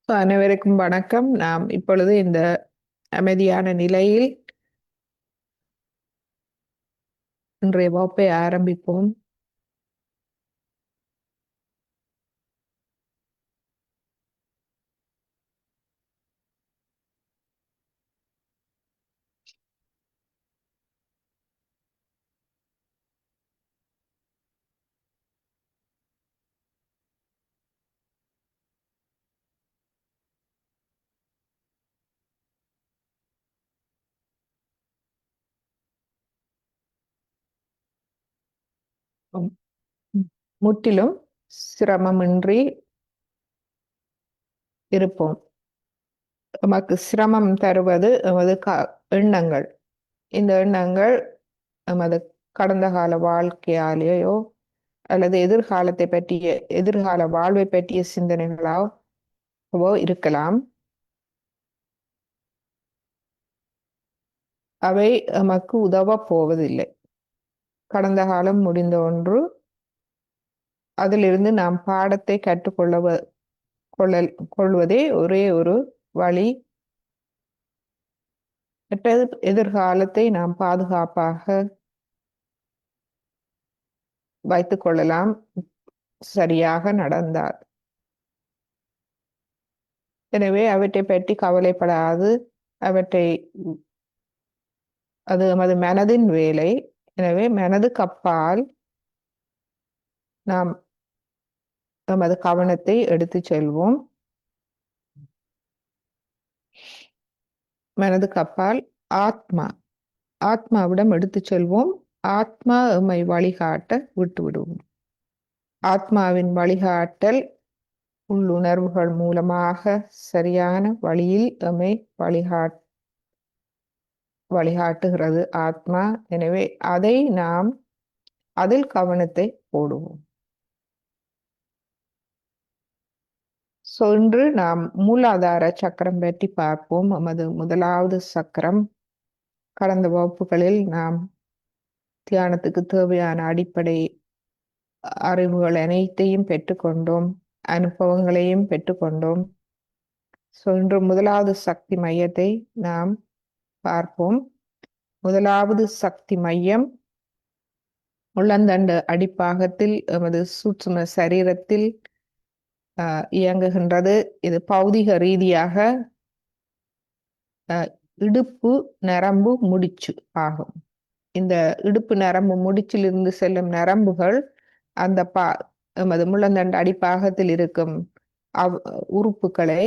அனைவருக்கும் வணக்கம். நாம் இப்பொழுது இந்த அமைதியான நிலையில் இன்றைய வகுப்பை ஆரம்பிப்போம். உம், முற்றிலும் சிரமமின்றி இருப்போம். நமக்கு சிரமம் தருவது எமது எண்ணங்கள். இந்த எண்ணங்கள் நமது கடந்த கால வாழ்க்கையாலேயோ அல்லது எதிர்கால வாழ்வை பற்றிய சிந்தனைகளாகவோ இருக்கலாம். அவை நமக்கு உதவப் போவதில்லை. கடந்த காலம் முடிந்த ஒன்று. அதிலிருந்து நாம் பாடத்தை கொள்வதே ஒரே ஒரு வழி. எதிர்காலத்தை நாம் பாதுகாப்பாக வைத்துக் கொள்ளலாம், சரியாக நடந்தால். எனவே அவற்றை பற்றி கவலைப்படாது. அது நமது மனதின் வேலை. எனவே மனதுக்கு அப்பால் நாம் நமது கவனத்தை எடுத்து செல்வோம். மனதுக்கு அப்பால் ஆத்மாவிடம் எடுத்து செல்வோம். ஆத்மா எம்மை வழிகாட்ட விட்டு விடுவோம். ஆத்மாவின் வழிகாட்டல் உள்ளுணர்வுகள் மூலமாக சரியான வழியில் எம்மை வழிகாட்டுகிறது ஆத்மா. எனவே அதில் கவனத்தை போடுவோம். இன்று நாம் மூலாதார சக்கரம் பற்றி பார்ப்போம். நமது முதலாவது சக்கரம். கடந்த வகுப்புகளில் நாம் தியானத்துக்கு தேவையான அடிப்படை அறிவுகள் அனைத்தையும் பெற்றுக்கொண்டோம், அனுபவங்களையும் பெற்றுக்கொண்டோம். இன்று முதலாவது சக்தி மையத்தை நாம் பார்ப்போம். முதலாவது சக்தி மையம் உள்ளந்தண்டு அடிப்பாகத்தில் எமது சூட்சும சரீரத்தில் இயங்குகின்றது. இது பௌதிக ரீதியாக இடுப்பு நரம்பு முடிச்சு ஆகும். இந்த இடுப்பு நரம்பு முடிச்சிலிருந்து செல்லும் நரம்புகள் அந்த எமது முள்ளந்தண்டு அடிப்பாகத்தில் இருக்கும் உறுப்புகளை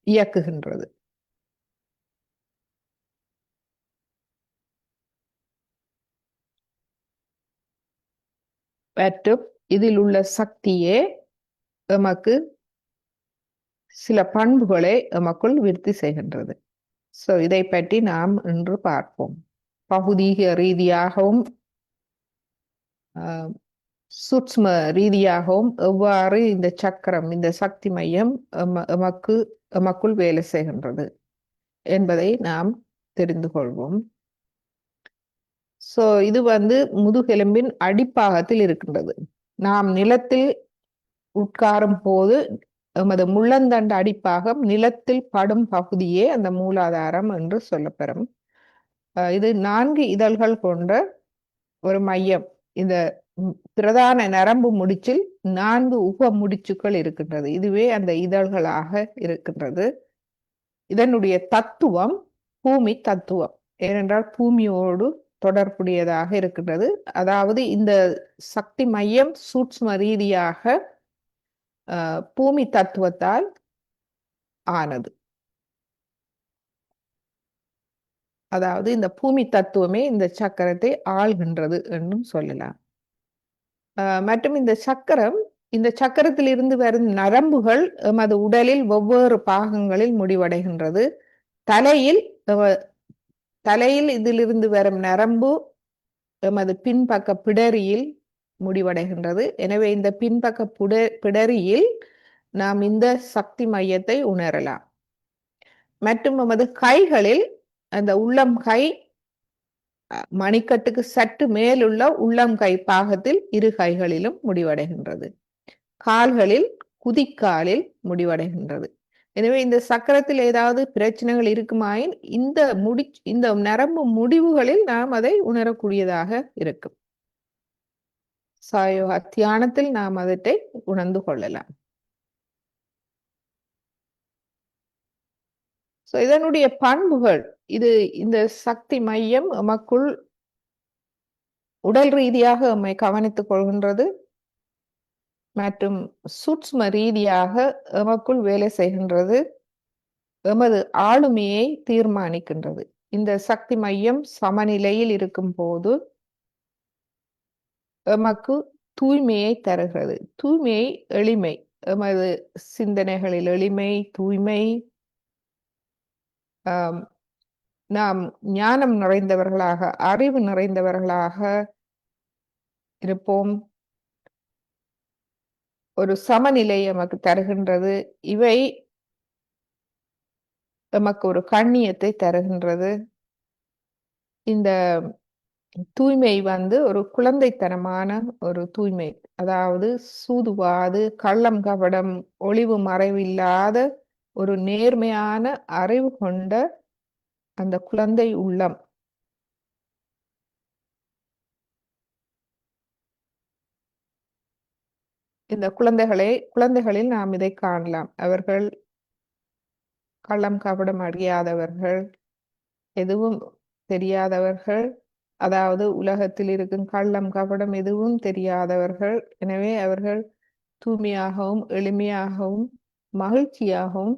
இயக்குகின்றது. மற்றும் இதில் உள்ள சக்தியே எமக்கு சில பண்புகளை எமக்குள் விருத்தி செய்கின்றது. இதை பற்றி நாம் இன்று பார்ப்போம். பகுதீக ரீதியாகவும் சூட்சும ரீதியாகவும் எவ்வாறு இந்த சக்கரம், இந்த சக்தி மையம் எமக்குள் வேலை செய்கின்றது என்பதை நாம் தெரிந்து கொள்வோம். இது முதுகெலும்பின் அடிப்பாகத்தில் இருக்கின்றது. நாம் நிலத்தில் உட்காரும் போது எமது முள்ளந்தண்டு அடிப்பாகம் நிலத்தில் படும் பகுதியே அந்த மூலாதாரம் என்று சொல்லப்பெறும். இது 4 இதழ்கள் கொண்ட ஒரு மையம். இந்த பிரதான நரம்பு முடிச்சில் 4 உப முடிச்சுக்கள் இருக்கின்றது. இதுவே அந்த இதழ்களாக இருக்கின்றது. இதனுடைய தத்துவம் பூமி தத்துவம். ஏனென்றால் பூமியோடு தொடர்புடையதாக இருக்கின்றது. அதாவது இந்த சக்தி மையம் சூட்சும ரீதியாக பூமி தத்துவத்தால் ஆனது. அதாவது இந்த பூமி தத்துவமே இந்த சக்கரத்தை ஆள்கின்றது என்றும் சொல்லலாம். மற்றும் இந்த சக்கரத்தில் இருந்து வரும் நரம்புகள் எமது உடலில் ஒவ்வொரு பாகங்களில் முடிவடைகின்றது. தலையில் இதிலிருந்து வரும் நரம்பு எமது பின்பக்க பிடரியில் முடிவடைகின்றது. எனவே இந்த பின்பக்க பிடரியில் நாம் இந்த சக்தி மையத்தை உணரலாம். மற்றும் எமது கைகளில் அந்த உள்ளம் கை மணிக்கட்டுக்கு சற்று மேலுள்ள உள்ளம் கை பாகத்தில் இரு கைகளிலும் முடிவடைகின்றது. கால்களில் குதிக்காலில் முடிவடைகின்றது. எனவே இந்த சக்கரத்தில் ஏதாவது பிரச்சனைகள் இருக்குமாயின் இந்த நரம்பு முடிவுகளில் நாம் அதை உணரக்கூடியதாக இருக்கும். சாயோக தியானத்தில் நாம் அவற்றை உணர்ந்து கொள்ளலாம். இதனுடைய பண்புகள் இந்த சக்தி மையம் எமக்குள் உடல் ரீதியாக எம்மை கவனித்துக் கொள்கின்றது மற்றும் சூட்சும ரீதியாக எமக்குள் வேலை செய்கின்றது, எமது ஆளுமையை தீர்மானிக்கின்றது. இந்த சக்தி மையம் சமநிலையில் இருக்கும் போது எமக்கு தூய்மையை தருகிறது. தூய்மை, எளிமை, எமது சிந்தனைகளில் எளிமை, தூய்மை, நாம் ஞானம் நிறைந்தவர்களாக, அறிவு நிறைந்தவர்களாக இருப்போம். ஒரு சமநிலை எமக்கு தருகின்றது. இவை எமக்கு ஒரு கண்ணியத்தை தருகின்றது. இந்த தூய்மை ஒரு குழந்தைத்தனமான ஒரு தூய்மை, அதாவது சூதுவாது, கள்ளம் கபடம், ஒளிவு மறைவில்லாத ஒரு நேர்மையான அறிவு கொண்ட அந்த குழந்தை உள்ளம். இந்த குழந்தைகளில் நாம் இதை காணலாம். அவர்கள் கள்ளம் கபடம் அறியாதவர்கள், எதுவும் தெரியாதவர்கள், அதாவது உலகத்தில் இருக்கும் கள்ளம் கபடம் எதுவும் தெரியாதவர்கள். எனவே அவர்கள் தூய்மையாகவும் எளிமையாகவும் மகிழ்ச்சியாகவும்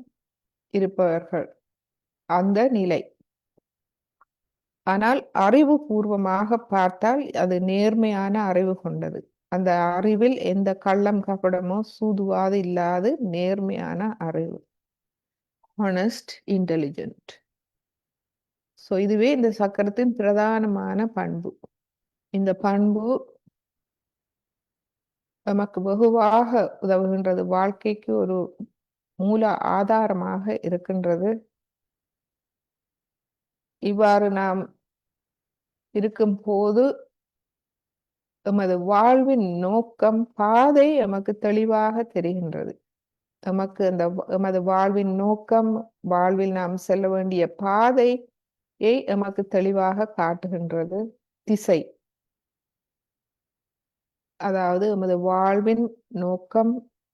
இருப்பவர்கள். அந்த நிலை. ஆனால் அறிவுபூர்வமாக பார்த்தால் அது நேர்மையான அறிவு கொண்டது. அந்த அறிவில் எந்த கள்ளம் கபடமோ சூதுவாது இல்லாது நேர்மையான அறிவு, ஹானஸ்ட், இன்டெலிஜென்ட். இதுவே இந்த சக்கரத்தின் பிரதானமான பண்பு. இந்த பண்பு நமக்கு வெகுவாக உதவுகின்றது. வாழ்க்கைக்கு ஒரு மூல ஆதாரமாக இருக்கின்றது. இவ்வாறு நாம் இருக்கும் போது எமது வாழ்வின் நோக்கம், பாதை எமக்கு தெளிவாக தெரிகின்றது. எமக்கு எமது வாழ்வின் நோக்கம், வாழ்வில் நாம் செல்ல வேண்டிய பாதையை எமக்கு தெளிவாக காட்டுகின்றது. திசை, அதாவது எமது வாழ்வின் நோக்கம்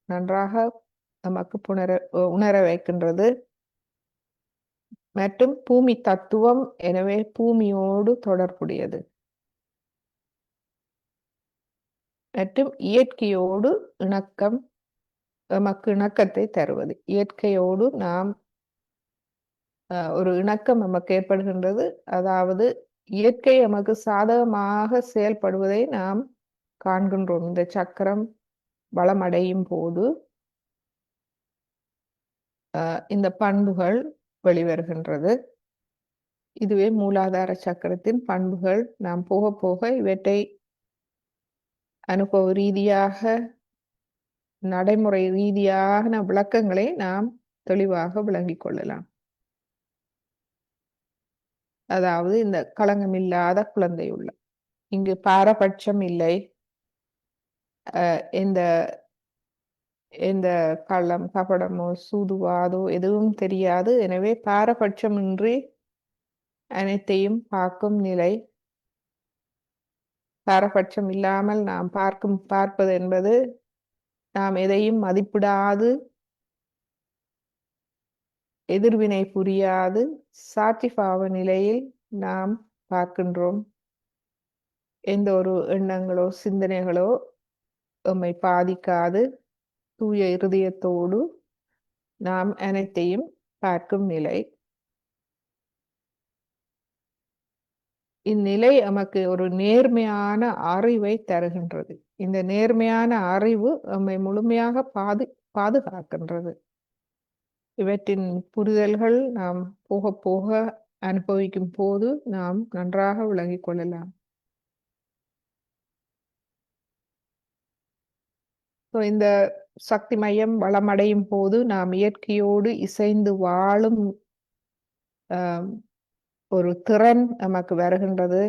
நன்றாக நமக்கு உணர வைக்கின்றது. மற்றும் பூமி தத்துவம், எனவே பூமியோடு தொடர்புடையது. மற்றும் இயற்கையோடு இணக்கம், எமக்கு இணக்கத்தை தருவது. இயற்கையோடு நாம் ஒரு இணக்கம் நமக்கு ஏற்படுகின்றது. அதாவது இயற்கை நமக்கு சாதகமாக செயல்படுவதை நாம் காண்கின்றோம். இந்த சக்கரம் வளமடையும் போது இந்த பண்புகள் வெளிவருகின்றது. இதுவே மூலாதார சக்கரத்தின் பண்புகள். நாம் போக போக இவற்றை அனுபவ ரீதியாக, நடைமுறை ரீதியான விளக்கங்களை நாம் தெளிவாக விளங்கிக் கொள்ளலாம். அதாவது இந்த களங்கமில்லாத குழந்தை உள்ளம். இங்கு பாரபட்சம் இல்லை. எந்த கள்ளம் கபடமோ சூதுவாதோ எதுவும் தெரியாது. எனவே பாரபட்சமின்றி அனைத்தையும் பார்க்கும் நிலை. பாரபட்சம் இல்லாமல் நாம் பார்ப்பது என்பது நாம் எதையும் மதிப்பிடாது, எதிர்வினை புரியாது, சாட்சி பாவ நிலையில் நாம் பார்க்கின்றோம். எந்த ஒரு எண்ணங்களோ சிந்தனைகளோ எம்மை பாதிக்காது தூய இருதயத்தோடு நாம் அனைத்தையும் பார்க்கும் நிலை. இந்நிலை நமக்கு ஒரு நேர்மையான அறிவை தருகின்றது. இந்த நேர்மையான அறிவு நம்மை முழுமையாக பாதுகாக்கின்றது. இவற்றின் புரிதல்கள் நாம் போக போக அனுபவிக்கும் போது நாம் நன்றாக விளங்கிக் கொள்ளலாம். இந்த சக்தி மையம் வளமடையும் போது நாம் இயற்கையோடு இசைந்து வாழும் ஒரு திறன் நமக்கு வருகின்றது.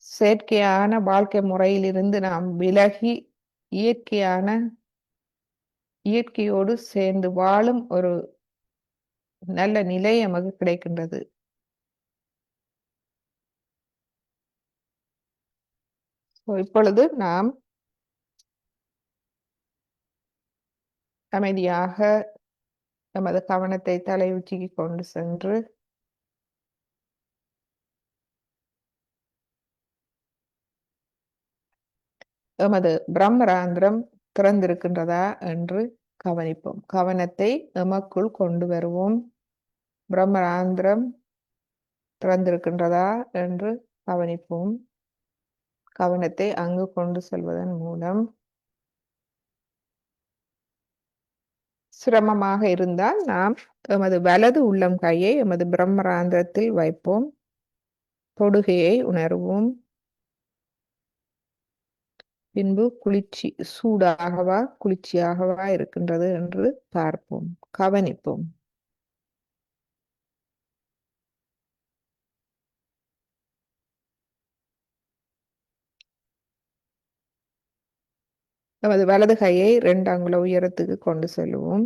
செயற்கையான வாழ்க்கை முறையிலிருந்து நாம் விலகி இயற்கையோடு சேர்ந்து வாழும் ஒரு நல்ல நிலை நமக்கு கிடைக்கின்றது. இப்பொழுது நாம் அமைதியாக நமது கவனத்தை தலை உச்சிக்கு கொண்டு சென்று எமது பிரம்மராந்திரம் திறந்திருக்கின்றதா என்று கவனிப்போம். கவனத்தை எமக்குள் கொண்டு வருவோம். பிரம்மராந்திரம் திறந்திருக்கின்றதா என்று கவனிப்போம். கவனத்தை அங்கு கொண்டு செல்வதன் மூலம் சிரமமாக இருந்தால் நாம் எமது வலது உள்ளம் கையை எமது பிரம்மராந்திரத்தில் வைப்போம். தொடுகையை உணர்வோம். பின்பு குளிர்ச்சி சூடாகவா குளிர்ச்சியாகவா இருக்கின்றது என்று பார்ப்போம். கவனிப்போம். நமது வலது கையை 2 அங்குல உயரத்துக்கு கொண்டு செல்வோம்.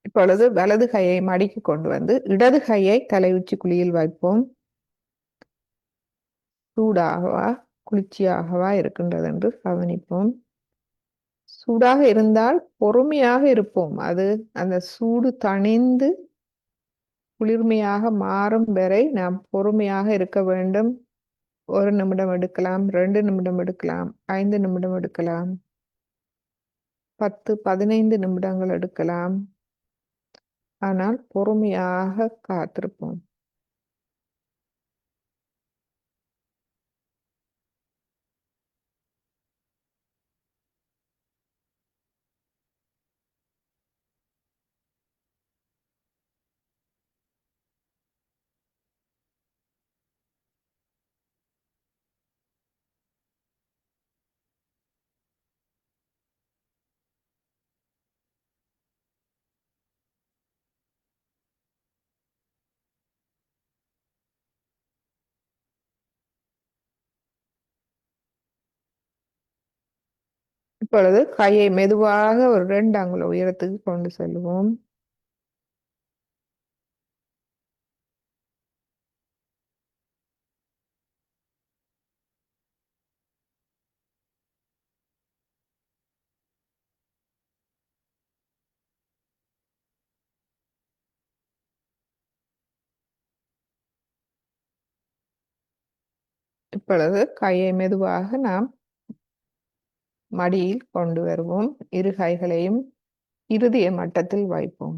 இப்பொழுது வலது கையை மடிக்கு கொண்டு வந்து இடது கையை தலை உச்சி குழியில் வைப்போம். சூடாகவா குளிர்ச்சியாகவா இருக்கின்றது என்று கவனிப்போம். சூடாக இருந்தால் பொறுமையாக இருப்போம். அந்த சூடு தணிந்து குளிர்மையாக மாறும் வரை நாம் பொறுமையாக இருக்க வேண்டும். 1 நிமிடம் எடுக்கலாம், 2 நிமிடம் எடுக்கலாம், 5 நிமிடம் எடுக்கலாம், 10, 15 நிமிடங்கள் எடுக்கலாம். ஆனால் பொறுமையாக காத்திருப்போம். இப்பொழுது கையை மெதுவாக ஒரு 2 அங்குல உயரத்துக்கு கொண்டு செல்வோம். இப்பொழுது கையை மெதுவாக நாம் மடியில் கொண்டு வருவோம். இரு கைகளையும் இருதய மட்டத்தில் வைப்போம்.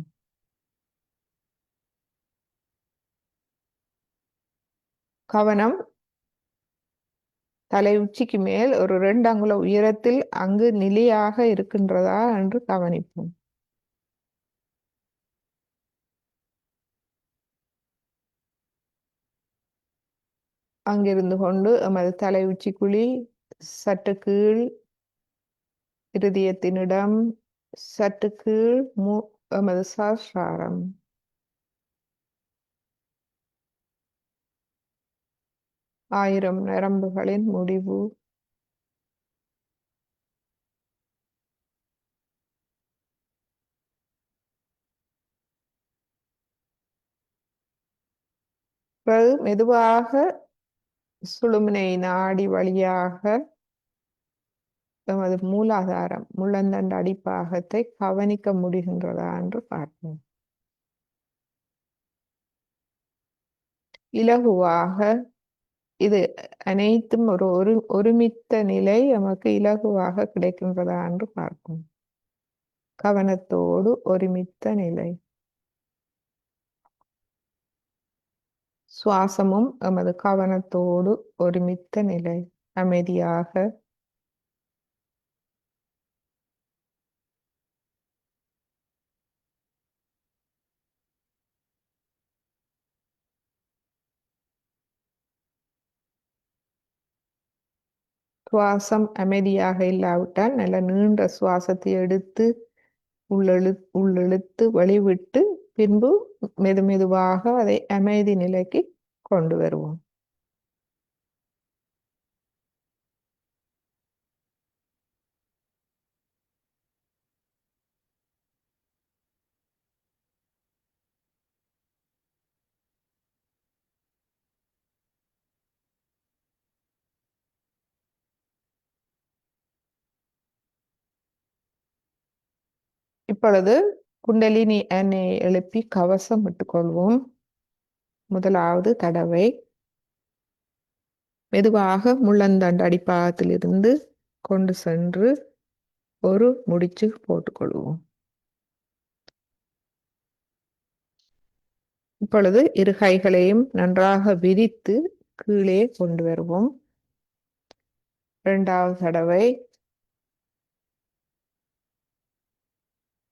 கவனம் தலை உச்சிக்கு மேல் ஒரு 2 அங்குல உயரத்தில் அங்கு நிலையாக இருக்கின்றதா என்று கவனிப்போம். அங்கிருந்து கொண்டு எமது தலை உச்சி குழி சற்று கீழ், இருதயத்தினிடம் சற்று கீழ், எமது சஹஸ்ராரம், ஆயிரம் நரம்புகளின் முடிவு, மெதுவாக சுழுமுனை நாடி வழியாக எமது மூலாதாரம், முள்ளந்தண்டு அடிப்பாகத்தை கவனிக்க முடிகின்றதா என்று பார்ப்போம். இலகுவாக இது அனைத்தும் ஒருமித்த நிலை நமக்கு இலகுவாக கிடைக்கின்றதா என்று பார்ப்போம். கவனத்தோடு ஒருமித்த நிலை. சுவாசமும் எமது கவனத்தோடு ஒருமித்த நிலை. அமைதியாக சுவாசம் அமைதியாக இல்லாவிட்டால் நல்ல நீண்ட சுவாசத்தை எடுத்து உள்ளிழுத்து வெளிவிட்டு பின்பு மெதுமெதுவாக அதை அமைதி நிலைக்கு கொண்டு வருவோம். இப்பொழுது குண்டலினி எண்ணெயை எழுப்பி கவசம் விட்டுக்கொள்வோம். முதலாவது தடவை மெதுவாக முள்ளந்தண்டு அடிப்பாகத்திலிருந்து கொண்டு சென்று ஒரு முடிச்சு போட்டுக்கொள்வோம். இப்பொழுது இரு கைகளையும் நன்றாக விரித்து கீழே கொண்டு வருவோம். இரண்டாவது தடவை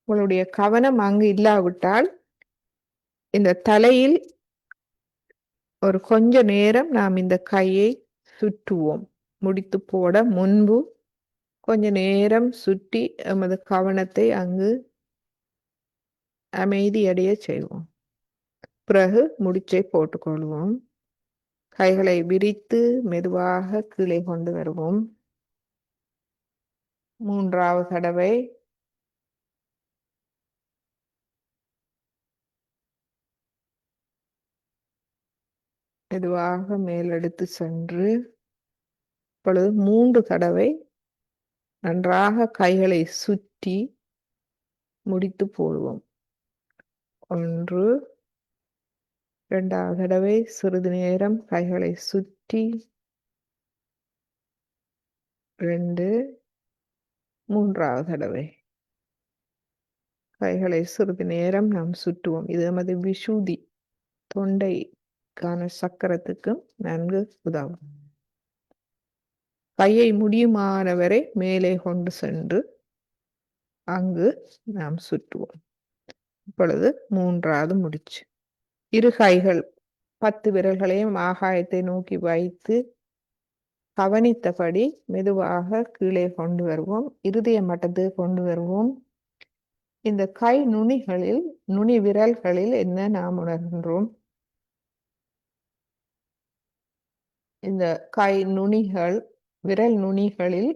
உங்களுடைய கவனம் அங்கு இல்லாவிட்டால் இந்த தலையில் ஒரு கொஞ்ச நேரம் நாம் இந்த கையை சுற்றுவோம். முடித்து போட முன்பு கொஞ்ச நேரம் சுற்றி எமது கவனத்தை அங்கு அமைதியடைய செய்வோம். பிறகு முடிச்சை போட்டுக்கொள்வோம். கைகளை விரித்து மெதுவாக கீழே கொண்டு வருவோம். மூன்றாவது தடவை மெதுவாக மேலெடுத்து சென்று இப்பொழுது 3 தடவை நன்றாக கைகளை சுற்றி முடித்து போடுவோம். 1, 2வது தடவை சிறிது நேரம் கைகளை சுற்றி 2, 3வது தடவை கைகளை சிறிது நேரம் நாம் சுற்றுவோம். இது நமது விஷுதி தொண்டைக்கான சக்கரத்துக்கும் நன்கு உதவும். கையை முடியுமானவரை மேலே கொண்டு சென்று அங்கு நாம் சுற்றுவோம். இப்பொழுது 3வது முடிச்சு. இரு கைகள் 10 விரல்களையும் ஆகாயத்தை நோக்கி வைத்து கவனித்தபடி மெதுவாக கீழே கொண்டு வருவோம். இருதய மட்டத்துக்கு கொண்டு வருவோம். இந்த கை நுனி விரல்களில் என்ன நாம் உணர்கின்றோம்? இந்த கை நுனிகள் விரல் நுனிகளில்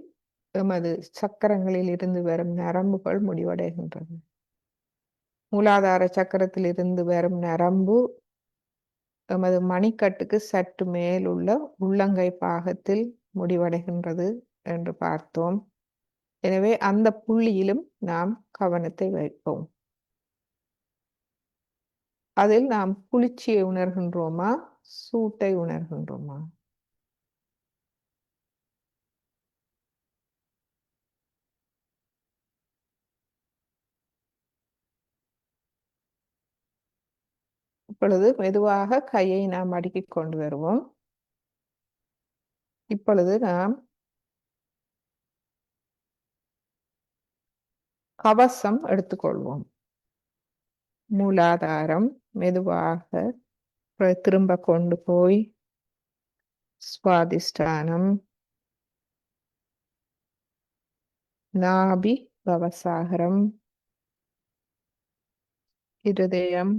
எமது சக்கரங்களில் இருந்து வரும் நரம்புகள் முடிவடைகின்றன. மூலாதார சக்கரத்தில் இருந்து வரும் நரம்பு எமது மணிக்கட்டுக்கு சற்று மேல் உள்ள உள்ளங்கை பாகத்தில் முடிவடைகின்றது என்று பார்த்தோம். எனவே அந்த புள்ளியிலும் நாம் கவனத்தை வைப்போம். அதில் நாம் குளிர்ச்சியை உணர்கின்றோமா, சூட்டை உணர்கின்றோமா? இப்பொழுது மெதுவாக கையை நாம் அடுக்கிக் கொண்டு வருவோம். இப்பொழுது நாம் கவசம் எடுத்துக்கொள்வோம். மூலாதாரம் மெதுவாக திரும்ப கொண்டு போய் சுவாதிஷ்டானம், நாபி பவசாகரம், இருதயம்,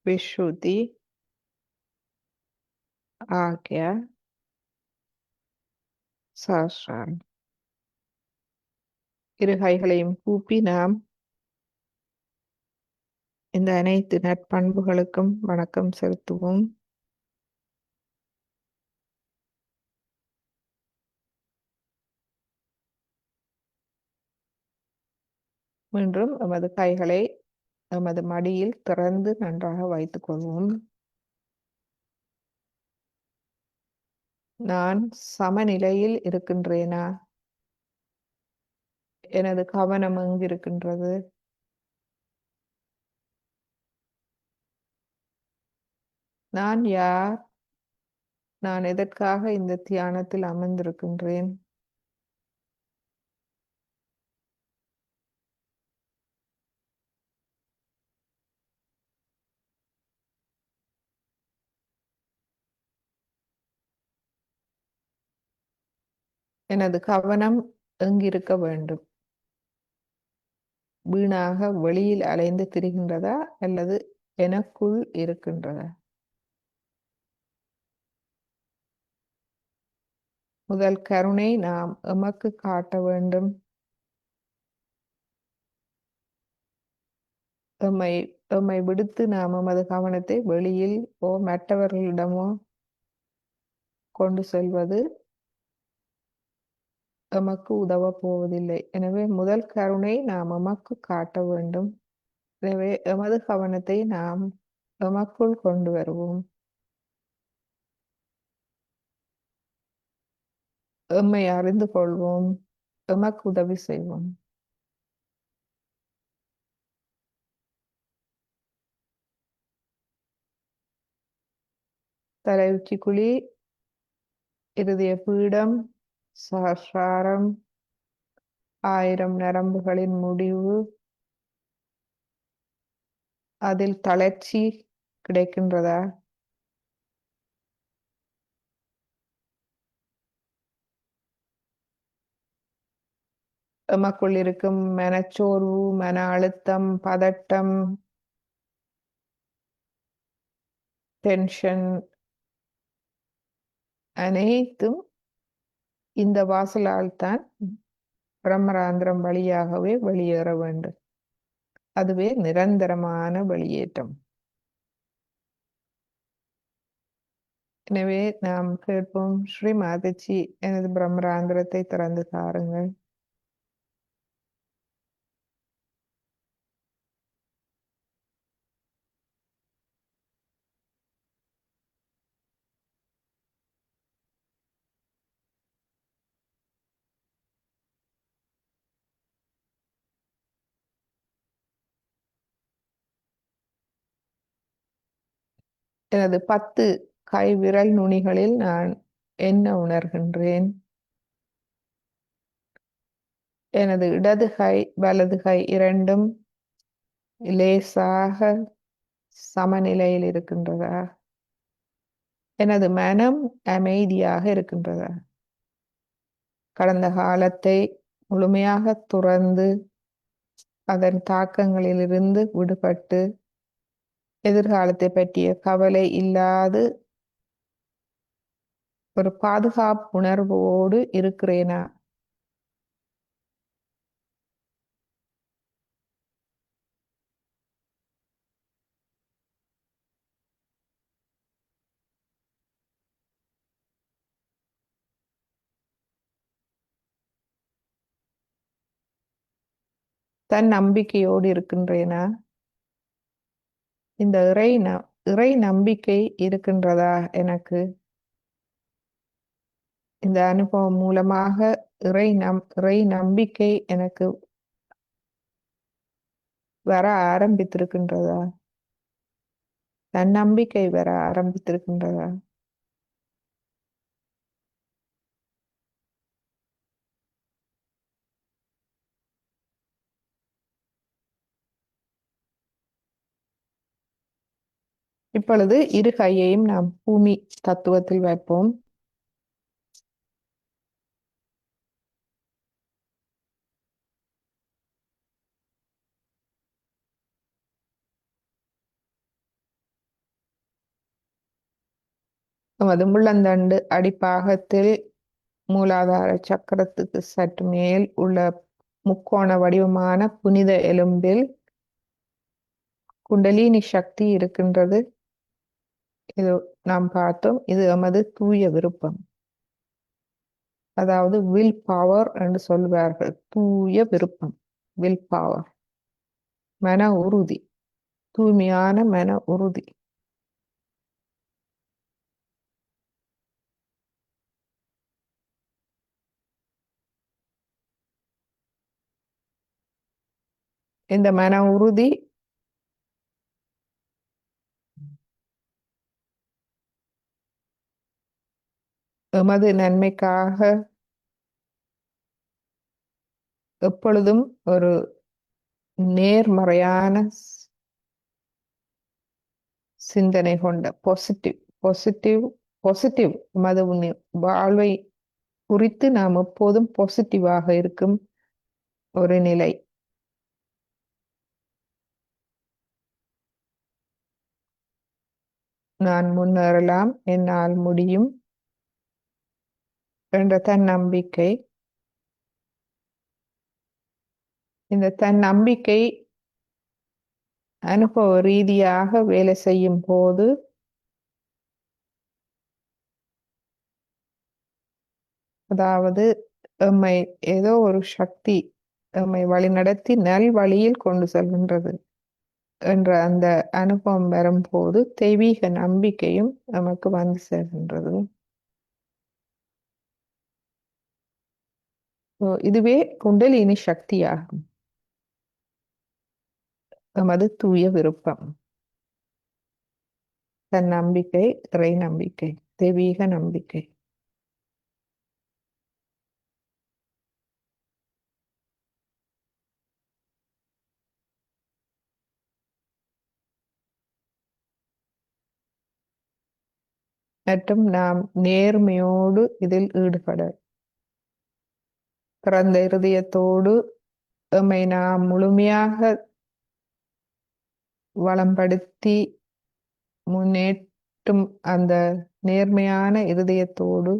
விஷுதி, ஆக்ய, சஹஸ்ராரம். இரு கைகளையும் கூப்பி நாம் இந்த அனைத்து நற்பண்புகளுக்கும் வணக்கம் செலுத்துவோம். மீண்டும் எமது கைகளை எமது மடியில் திறந்து நன்றாக வைத்துக் கொள்வோம். நான் சமநிலையில் இருக்கின்றேனா? எனது கவனம் எங்கிருக்கின்றது? நான் யார்? நான் எதற்காக இந்த தியானத்தில் அமர்ந்திருக்கின்றேன்? எனது கவனம் எங்கிருக்க வேண்டும்? வீணாக வெளியில் அலைந்து திரிகின்றதா அல்லது எனக்குள் இருக்கின்றதா? முதல் கருணை நாம் எமக்கு காட்ட வேண்டும். எம்மை எம்மை விடுத்து நாம் எமது கவனத்தை வெளியில் மற்றவர்களிடமோ கொண்டு செல்வது எமக்கு உதவப் போவதில்லை. எனவே முதல் கருணை நாம் எமக்கு காட்ட வேண்டும். எனவே எமது கவனத்தை நாம் எமக்குள் கொண்டு வருவோம். எம்மை அறிந்து கொள்வோம். எமக்கு உதவி செய்வோம். தலை உச்சி குழி, இருதய பீடம், சஹஸ்ராரம், 1000 நரம்புகளின் முடிவு. அதில் தளர்ச்சி கிடைக்கின்றதா? எமக்குள் இருக்கும் மனச்சோர்வு, மன அழுத்தம், பதட்டம், டென்ஷன் அனைத்தும் இந்த வாசலால் தான் பிரம்மராந்திரம் வழியாகவே வெளியேற வேண்டும். அதுவே நிரந்தரமான வெளியேற்றம். எனவே நாம் கேட்போம், ஸ்ரீ மாதாஜி எனது பிரம்மராந்திரத்தை திறந்து தாருங்கள். எனது 10 கை விரல் நுனிகளில் நான் என்ன உணர்கின்றேன்? எனது இடது கை வலது கை இரண்டும் லேசாக சமநிலையில் இருக்கின்றதா? எனது மனம் அமைதியாக இருக்கின்றதா? கடந்த காலத்தை முழுமையாக துறந்து அதன் தாக்கங்களிலிருந்து விடுபட்டு எதிர்காலத்தை பற்றிய கவலை இல்லாது ஒரு பாதுகாப்பு உணர்வோடு இருக்கிறேனா? தன் நம்பிக்கையோடு இருக்கின்றேனா? இந்த இறை நம்பிக்கை இருக்கின்றதா எனக்கு? இந்த அனுபவம் மூலமாக இறை நம்பிக்கை எனக்கு வர ஆரம்பித்திருக்கின்றதா? தன்னம்பிக்கை வர ஆரம்பித்திருக்கின்றதா? இப்பொழுது இரு கையையும் நாம் பூமி தத்துவத்தில் வைப்போம். நமது முள்ளந்தண்டு அடிப்பாகத்தில் மூலாதார சக்கரத்துக்கு சற்று மேல் உள்ள முக்கோண வடிவமான புனித எலும்பில் குண்டலினி சக்தி இருக்கின்றது. இது நாம் பார்த்தோம். இது எமது தூய விருப்பம், அதாவது வில் பவர் என்று சொல்வார்கள். தூய விருப்பம், வில் பவர், மன உறுதி, தூய்மையான மன உறுதி. இந்த மன உறுதி எமது நன்மைக்காக எப்பொழுதும் ஒரு நேர்மறையான சிந்தனை கொண்ட பாசிட்டிவ் பாசிட்டிவ் பாசிட்டிவ் எமது வாழ்வை குறித்து நாம் எப்போதும் பாசிட்டிவாக இருக்கும் ஒரு நிலை. நான் முன்னேறலாம், என்னால் முடியும் என்ற தன்னம்பிக்கை. இந்த தன்னம்பிக்கை அனுபவ ரீதியாக வேலை செய்யும் போது அதாவது எம்மை ஏதோ ஒரு சக்தி எம்மை வழிநடத்தி நல் வழியில் கொண்டு செல்கின்றது என்ற அந்த அனுபவம் வரும்போது தெய்வீக நம்பிக்கையும் நமக்கு வந்து சேர்கின்றது. இதுவே குண்டலினி சக்தியாகும். நமது தூய விருப்பம், தன் நம்பிக்கை, இறை நம்பிக்கை, தெய்வீக நம்பிக்கை. மற்றும் நாம் நேர்மையோடு இதில் ஈடுபட பிறந்த இருதயத்தோடு எம்மை நாம் முழுமையாக வளம்படுத்தி முன்னேற்றும் அந்த நேர்மையான இருதயத்தோடு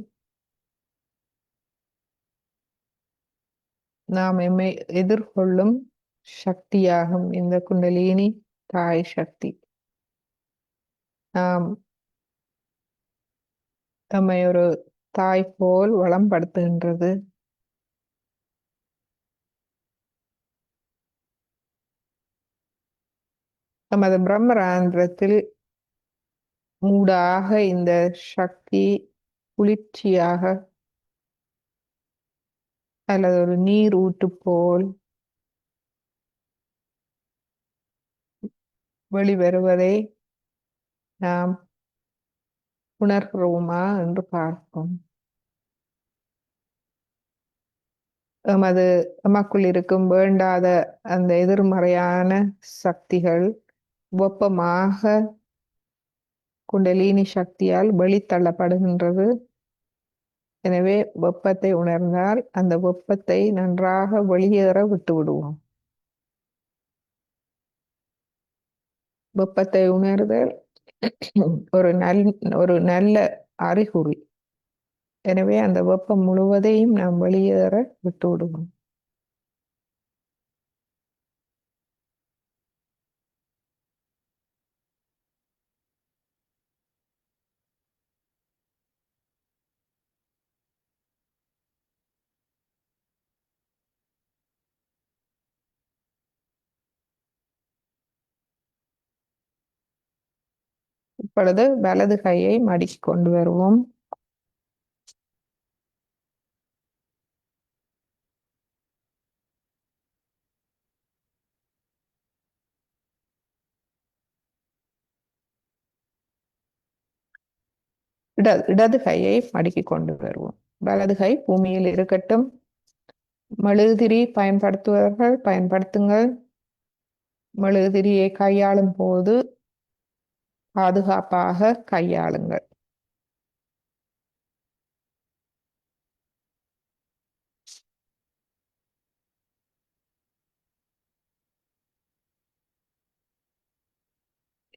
நாம் எம்மை எதிர்கொள்ளும் சக்தியாகும் இந்த குண்டலினி தாய் சக்தி. நாம் நம்மை ஒரு தாய் போல் வளம்படுத்துகின்றது. நமது பிரம்மராந்திரத்தில் ஊடாக இந்த சக்தி குளிர்ச்சியாக அல்லது ஒரு நீர் ஊற்று போல் வெளிவருவதை நாம் உணர்கிறோமா என்று பார்ப்போம். எமக்குள் இருக்கும் வேண்டாத அந்த எதிர்மறையான சக்திகள் வெப்பமாக குண்டலினி சக்தியால் வெளித்தள்ளப்படுகின்றது. எனவே வெப்பத்தை உணர்ந்தால் அந்த வெப்பத்தை நன்றாக வெளியேற விட்டு விடுவோம். வெப்பத்தை உணர்தல் ஒரு நல்ல அறிகுறி. எனவே அந்த வெப்பம் முழுவதையும் நாம் வெளியேற விட்டு விடுவோம். இப்பொழுது வலது கையை மடிக்கி கொண்டு வருவோம். இடது கையை மடக்கி கொண்டு வருவோம். வலது கை பூமியில் இருக்கட்டும். மெழுகுதிரி பயன்படுத்துவர்கள் பயன்படுத்துங்கள். மெழுகுதிரியை கையாளும் போது பாதுகாப்பாக கையாளுங்கள்.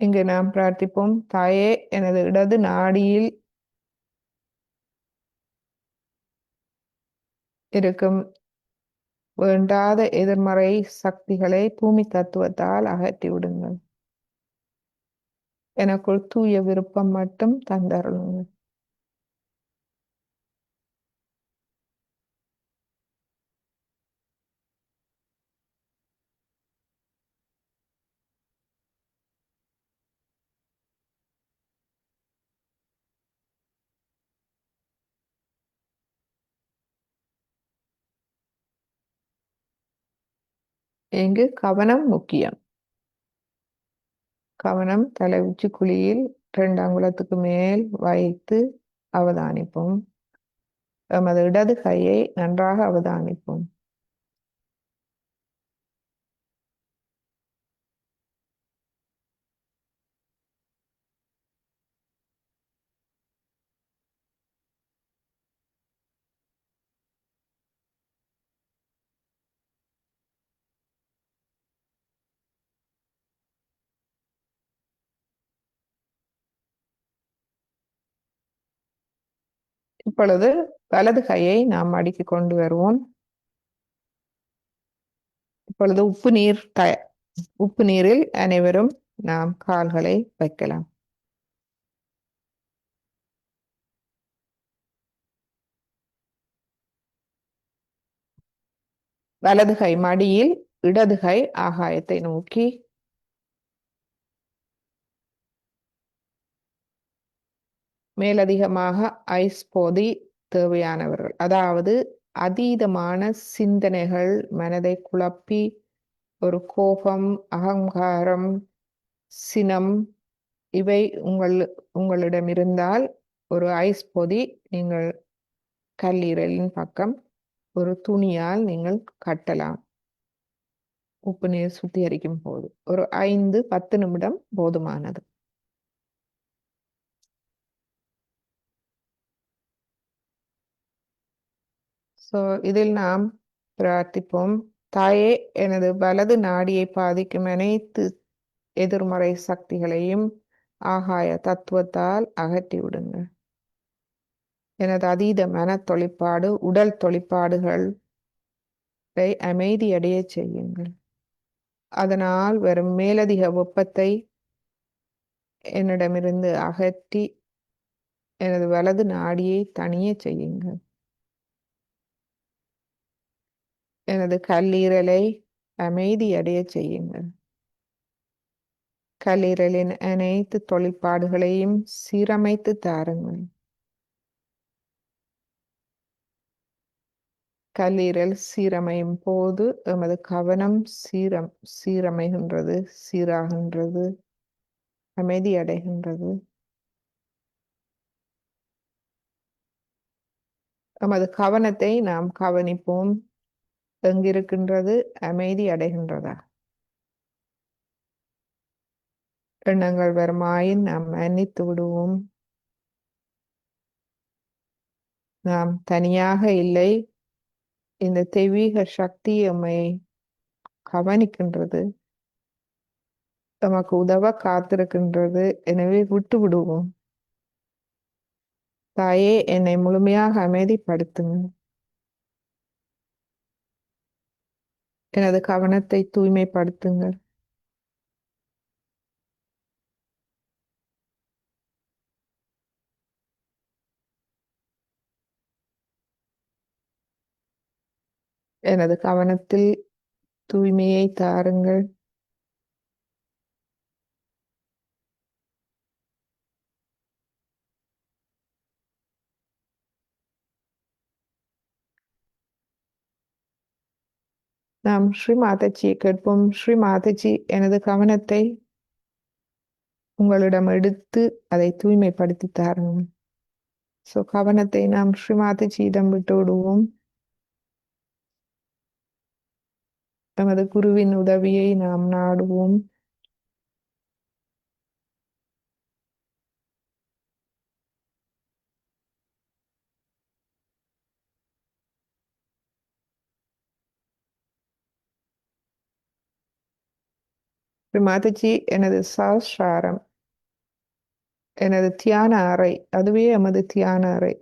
இங்கு நாம் பிரார்த்திப்போம். தாயே, எனது இடது நாடியில் இருக்கும் வேண்டாத எதிர்மறை சக்திகளை பூமி தத்துவத்தால் அகற்றி விடுங்கள். எனக்குள் தூய விருப்பம் மட்டும் தந்தருளுங்கள். இங்கு கவனம் முக்கியம். கவனம் தலை உச்சி குழியில் 2 அங்குலத்துக்கு மேல் வைத்து அவதானிப்போம். எமது இடது கையை நன்றாக அவதானிப்போம். இப்பொழுது வலது கையை நாம் மடிக்கு கொண்டு வருவோம். இப்பொழுது உப்பு நீரில் அனைவரும் நாம் கால்களை வைக்கலாம். வலது கை மடியில், இடது கை ஆகாயத்தை நோக்கி. மேலதிகமாக ஐஸ் பொதி தேவையானவர்கள், அதாவது அதீதமான சிந்தனைகள் மனதை குழப்பி ஒரு கோபம், அகங்காரம், சினம் இவை உங்களிடம் இருந்தால் ஒரு ஐஸ் பொதி நீங்கள் கல்லீரலின் பக்கம் ஒரு துணியால் நீங்கள் கட்டலாம். உப்பு நீர் சுத்திகரிக்கும் போது ஒரு 5-10 நிமிடம் போதுமானது. இதில் நாம் பிரார்த்திப்போம். தாயே, எனது வலது நாடியை பாதிக்கும் அனைத்து எதிர்மறை சக்திகளையும் ஆகாய தத்துவத்தால் அகற்றி விடுங்கள். எனது அதீத மன தொழிற்பாடு, உடல் தொழிற்பாடுகளை அமைதியடைய செய்யுங்கள். அதனால் வரும் மேலதிக வெப்பத்தை என்னிடமிருந்து அகற்றி எனது வலது நாடியை தனிய செய்யுங்கள். எனது கல்லீரலை அமைதியடைய செய்யுங்கள். கல்லீரலின் அனைத்து தொழிற்பாடுகளையும் சீரமைத்து தாருங்கள். கல்லீரல் சீரமையும் போது எமது கவனம் சீரமைகின்றது, சீராகின்றது, அமைதி அடைகின்றது. எமது கவனத்தை நாம் கவனிப்போம். எங்கிருக்கின்றது? அமைதி அடைகின்றதா? எண்ணங்கள் வருமாயின் நாம் மன்னித்து விடுவோம். நாம் தனியாக இல்லை. இந்த தெய்வீக சக்தி எம்மை கவனிக்கின்றது, நமக்கு உதவ காத்திருக்கின்றது. எனவே விட்டு விடுவோம். தாயே, என்னை முழுமையாக அமைதிப்படுத்துங்கள். எனது கவனத்தை தூய்மைப்படுத்துங்கள். எனது கவனத்தில் தூய்மையை தாருங்கள். நாம் ஸ்ரீ மாதாஜியை கேட்போம். ஸ்ரீ மாதாஜி, எனது கவனத்தை உங்களிடம் எடுத்து அதை தூய்மைப்படுத்தி தாருங்கள். கவனத்தை நாம் ஸ்ரீ மாதாஜியிடம் விட்டு விடுவோம். நமது குருவின் உதவியை நாம் நாடுவோம். ஸ்ரீ மாதாஜி, எனது சாஸ்திராரம், எனது தியான அறை, அதுவே எமது தியான அறை.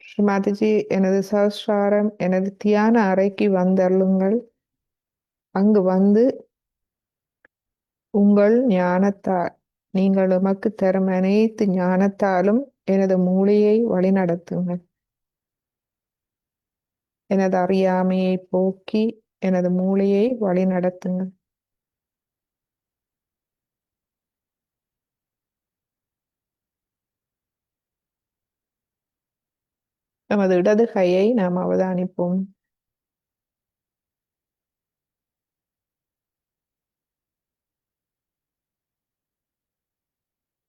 ஸ்ரீ மாதாஜி, எனது சஹஸ்ராரம் எனது தியான அறைக்கு வந்தருளுங்கள். அங்கு வந்து உங்கள் ஞானத்தால், நீங்கள் எமக்கு தரும் அனைத்து ஞானத்தாலும் எனது மூளையை வழிநடத்துங்கள். எனது அறியாமையை போக்கி எனது மூளையை வழிநடத்துங்கள். நமது இடது கையை நாம் அவதானிப்போம்.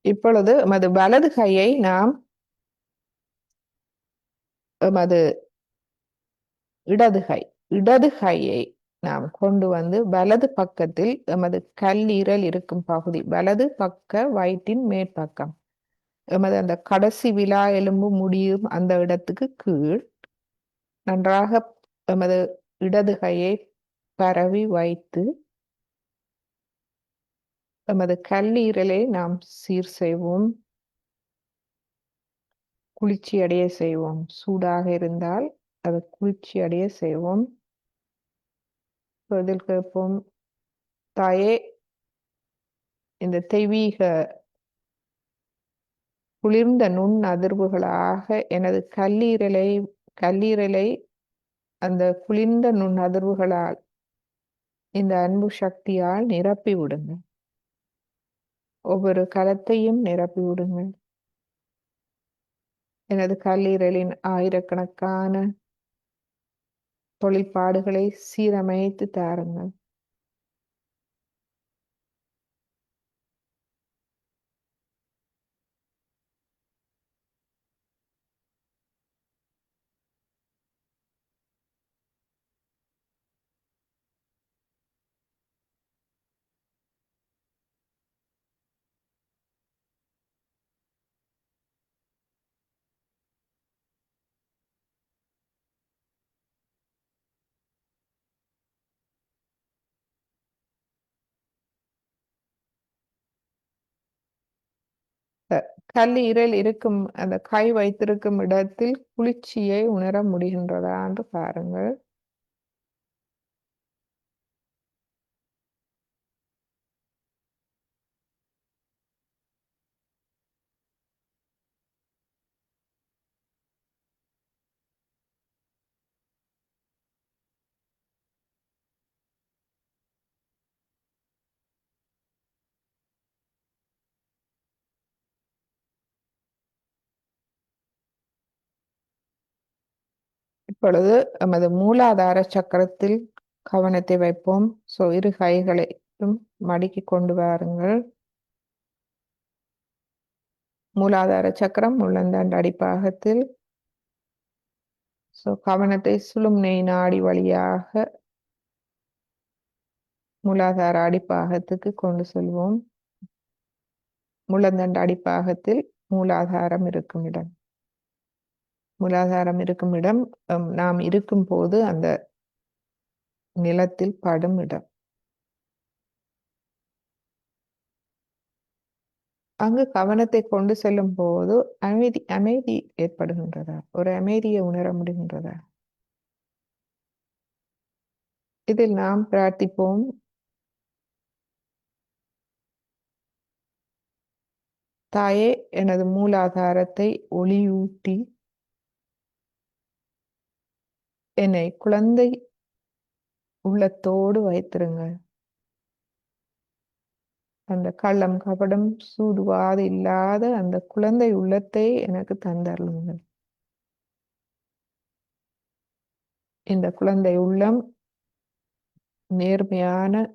இப்பொழுது நமது வலது கையை நாம் எமது இடது கை இடது கையை நாம் கொண்டு வந்து வலது பக்கத்தில் எமது கல்லீரல் இருக்கும் பகுதி வலது பக்க வயிற்றின் மேற்பக்கம் எமது அந்த கடைசி விலா எலும்பு முடியும் அந்த இடத்துக்கு கீழ் நன்றாக எமது இடது கையை பரவி வைத்து எமது கல்லீரலை நாம் சீர் செய்வோம், குளிர்ச்சி அடைய செய்வோம். சூடாக இருந்தால் அதை குளிர்ச்சி அடைய செய்வோம். இதில் கேட்போம், தாயே, இந்த தெய்வீக குளிர்ந்த நுண் அதிர்வுகளாக எனது கல்லீரலை அந்த குளிர்ந்த நுண் அதிர்வுகளால் இந்த அன்பு சக்தியால் நிரப்பி விடுங்கள். ஒவ்வொரு கலத்தையும் நிரப்பி விடுங்கள். எனது கல்லீரலின் ஆயிரக்கணக்கான தொழிற்பாடுகளை சீரமைத்து தாருங்கள். கல்லீரல் இருக்கும் அந்த கை வைத்திருக்கும் இடத்தில் குளிர்ச்சியை உணர முடிகின்றதா என்று பாருங்கள். இப்பொழுது நமது மூலாதார சக்கரத்தில் கவனத்தை வைப்போம். இரு கைகளையும் மடக்கி கொண்டு வாருங்கள். மூலாதார சக்கரம் உள்ளந்தண்டு அடிப்பாகத்தில். கவனத்தை சுழும் நெய் நாடி வழியாக மூலாதார அடிப்பாகத்துக்கு கொண்டு செல்வோம். முழந்தண்டு அடிப்பாகத்தில் மூலாதாரம் இருக்கும் இடம். மூலாதாரம் இருக்கும் இடம் நாம் இருக்கும் போது அந்த நிலத்தில் படும் இடம். அங்கு கவனத்தை கொண்டு செல்லும் போது அமைதி ஏற்படுகின்றதா? ஒரு அமைதியை உணர முடிகின்றதா? இதில் நாம் பிரார்த்திப்போம், தாயே, எனது மூலாதாரத்தை ஒளியூட்டி என்னை குழந்தை உள்ளத்தோடு வைத்திருங்கள். அந்த கள்ளம் கபடம் சூதுவாது இல்லாத அந்த குழந்தை உள்ளத்தை எனக்கு தந்தருளுங்கள். இந்த குழந்தை உள்ளம் நேர்மையான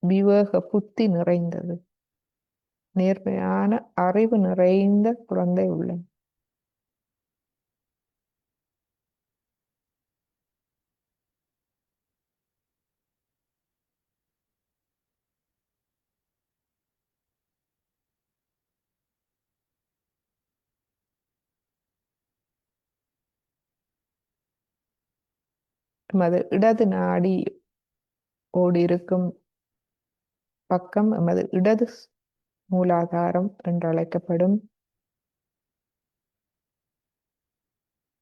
விவேக புத்தி நிறைந்தது, நேர்மையான அறிவு நிறைந்த குழந்தை உள்ளம். எமது இடது நாடி ஓடி இருக்கும் பக்கம் எமது இடது மூலாதாரம் என்று அழைக்கப்படும்.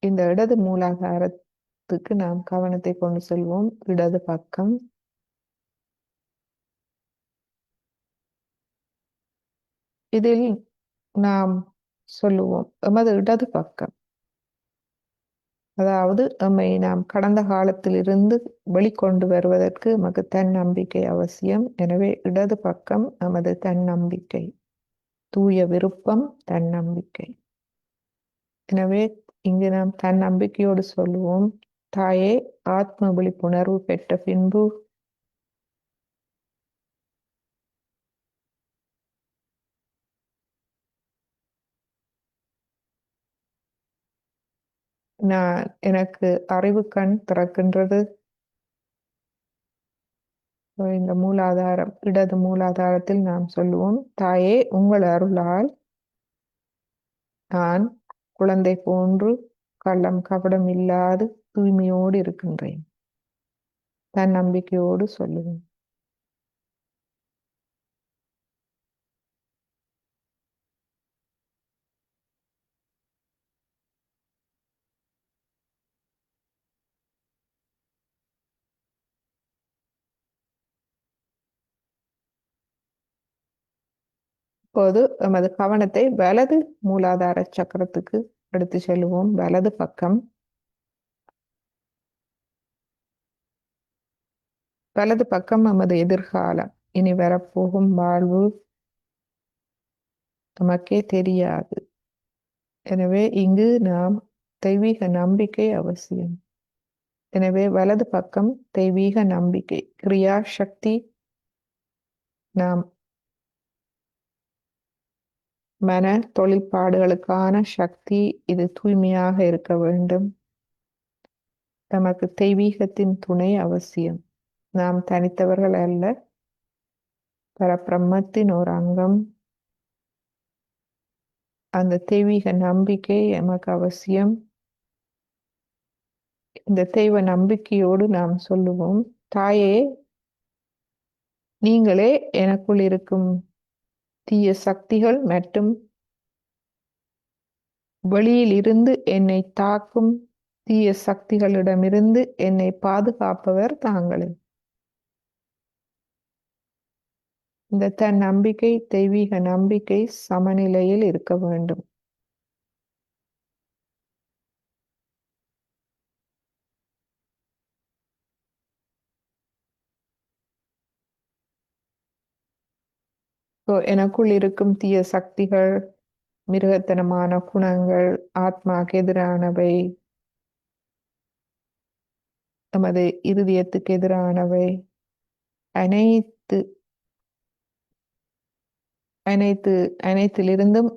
இந்த இடது மூலாதாரத்துக்கு நாம் கவனத்தை கொண்டு செல்வோம். இடது பக்கம் இதில் நாம் சொல்லுவோம், எமது இடது பக்கம், அதாவது எம்மை நாம் கடந்த காலத்தில் இருந்து வெளிக்கொண்டு வருவதற்கு நமக்கு தன்னம்பிக்கை அவசியம். எனவே இடது பக்கம் நமது தன்னம்பிக்கை, தூய விருப்பம், தன்னம்பிக்கை. எனவே இங்கு நாம் தன்னம்பிக்கையோடு சொல்லுவோம், தாயே, ஆத்ம விழிப்புணர்வு பெற்ற பின்பு எனக்கு அறிவு கண் திறக்கின்றது. இந்த மூலாதாரம், இடது மூலாதாரத்தில் நாம் சொல்லுவோம், தாயே உங்கள் அருளால் நான் குழந்தை போன்று கள்ளம் கபடம் இல்லாது தூய்மையோடு இருக்கின்றேன். தன்னம்பிக்கையோடு சொல்லுவேன். இப்போது எமது கவனத்தை வலது மூலாதார சக்கரத்துக்கு எடுத்து செல்வோம். வலது பக்கம். வலது பக்கம் நமது எதிர்காலம், இனி வரப்போகும் வாழ்வு நமக்கே தெரியாது. எனவே இங்கு நாம் தெய்வீக நம்பிக்கை அவசியம். எனவே வலது பக்கம் தெய்வீக நம்பிக்கை, கிரியா சக்தி. நாம் மன தொழிற்பாடுகளுக்கான சக்தி, இது தூய்மையாக இருக்க வேண்டும். நமக்கு தெய்வீகத்தின் துணை அவசியம். நாம் தனித்தவர்கள் அல்ல, பரபிரம்மத்தின் ஒரு அங்கம். அந்த தெய்வீக நம்பிக்கை நமக்கு அவசியம். இந்த தெய்வ நம்பிக்கையோடு நாம் சொல்லுவோம், தாயே நீங்களே எனக்குள் இருக்கும் தீய சக்திகள் மற்றும் வெளியில் இருந்து என்னை தாக்கும் தீய சக்திகளிடமிருந்து என்னை பாதுகாப்பவர் தாங்களே. இந்த தன் நம்பிக்கை, தெய்வீக நம்பிக்கை சமநிலையில் இருக்க வேண்டும். எனக்குள் இருக்கும் தீய சக்திகள், மிருகத்தனமான குணங்கள், ஆத்மாக்கு எதிரானவை, நமது இருதயத்துக்கு எதிரானவை, அனைத்து அனைத்து அனைத்திலிருந்தும்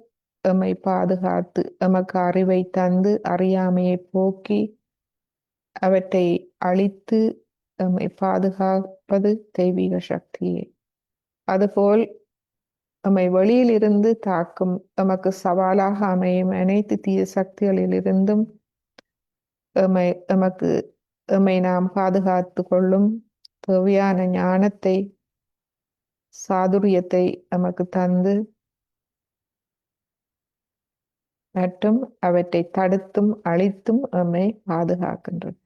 எம்மை பாதுகாத்து எமக்கு அறிவை தந்து அறியாமையை போக்கி அவற்றை அழித்து எம்மை பாதுகாப்பது தெய்வீக சக்தியே. அதுபோல் எம்மை வெளியில் இருந்து தாக்கும் எமக்கு சவாலாக அமையும் அனைத்து தீய சக்திகளிலிருந்தும் எம்மை நாம் பாதுகாத்து கொள்ளும் தேவையான ஞானத்தை, சாதுரியத்தை நமக்கு தந்து மற்றும் அவற்றை தடுத்தும் அழித்தும் எம்மை பாதுகாக்கின்றது.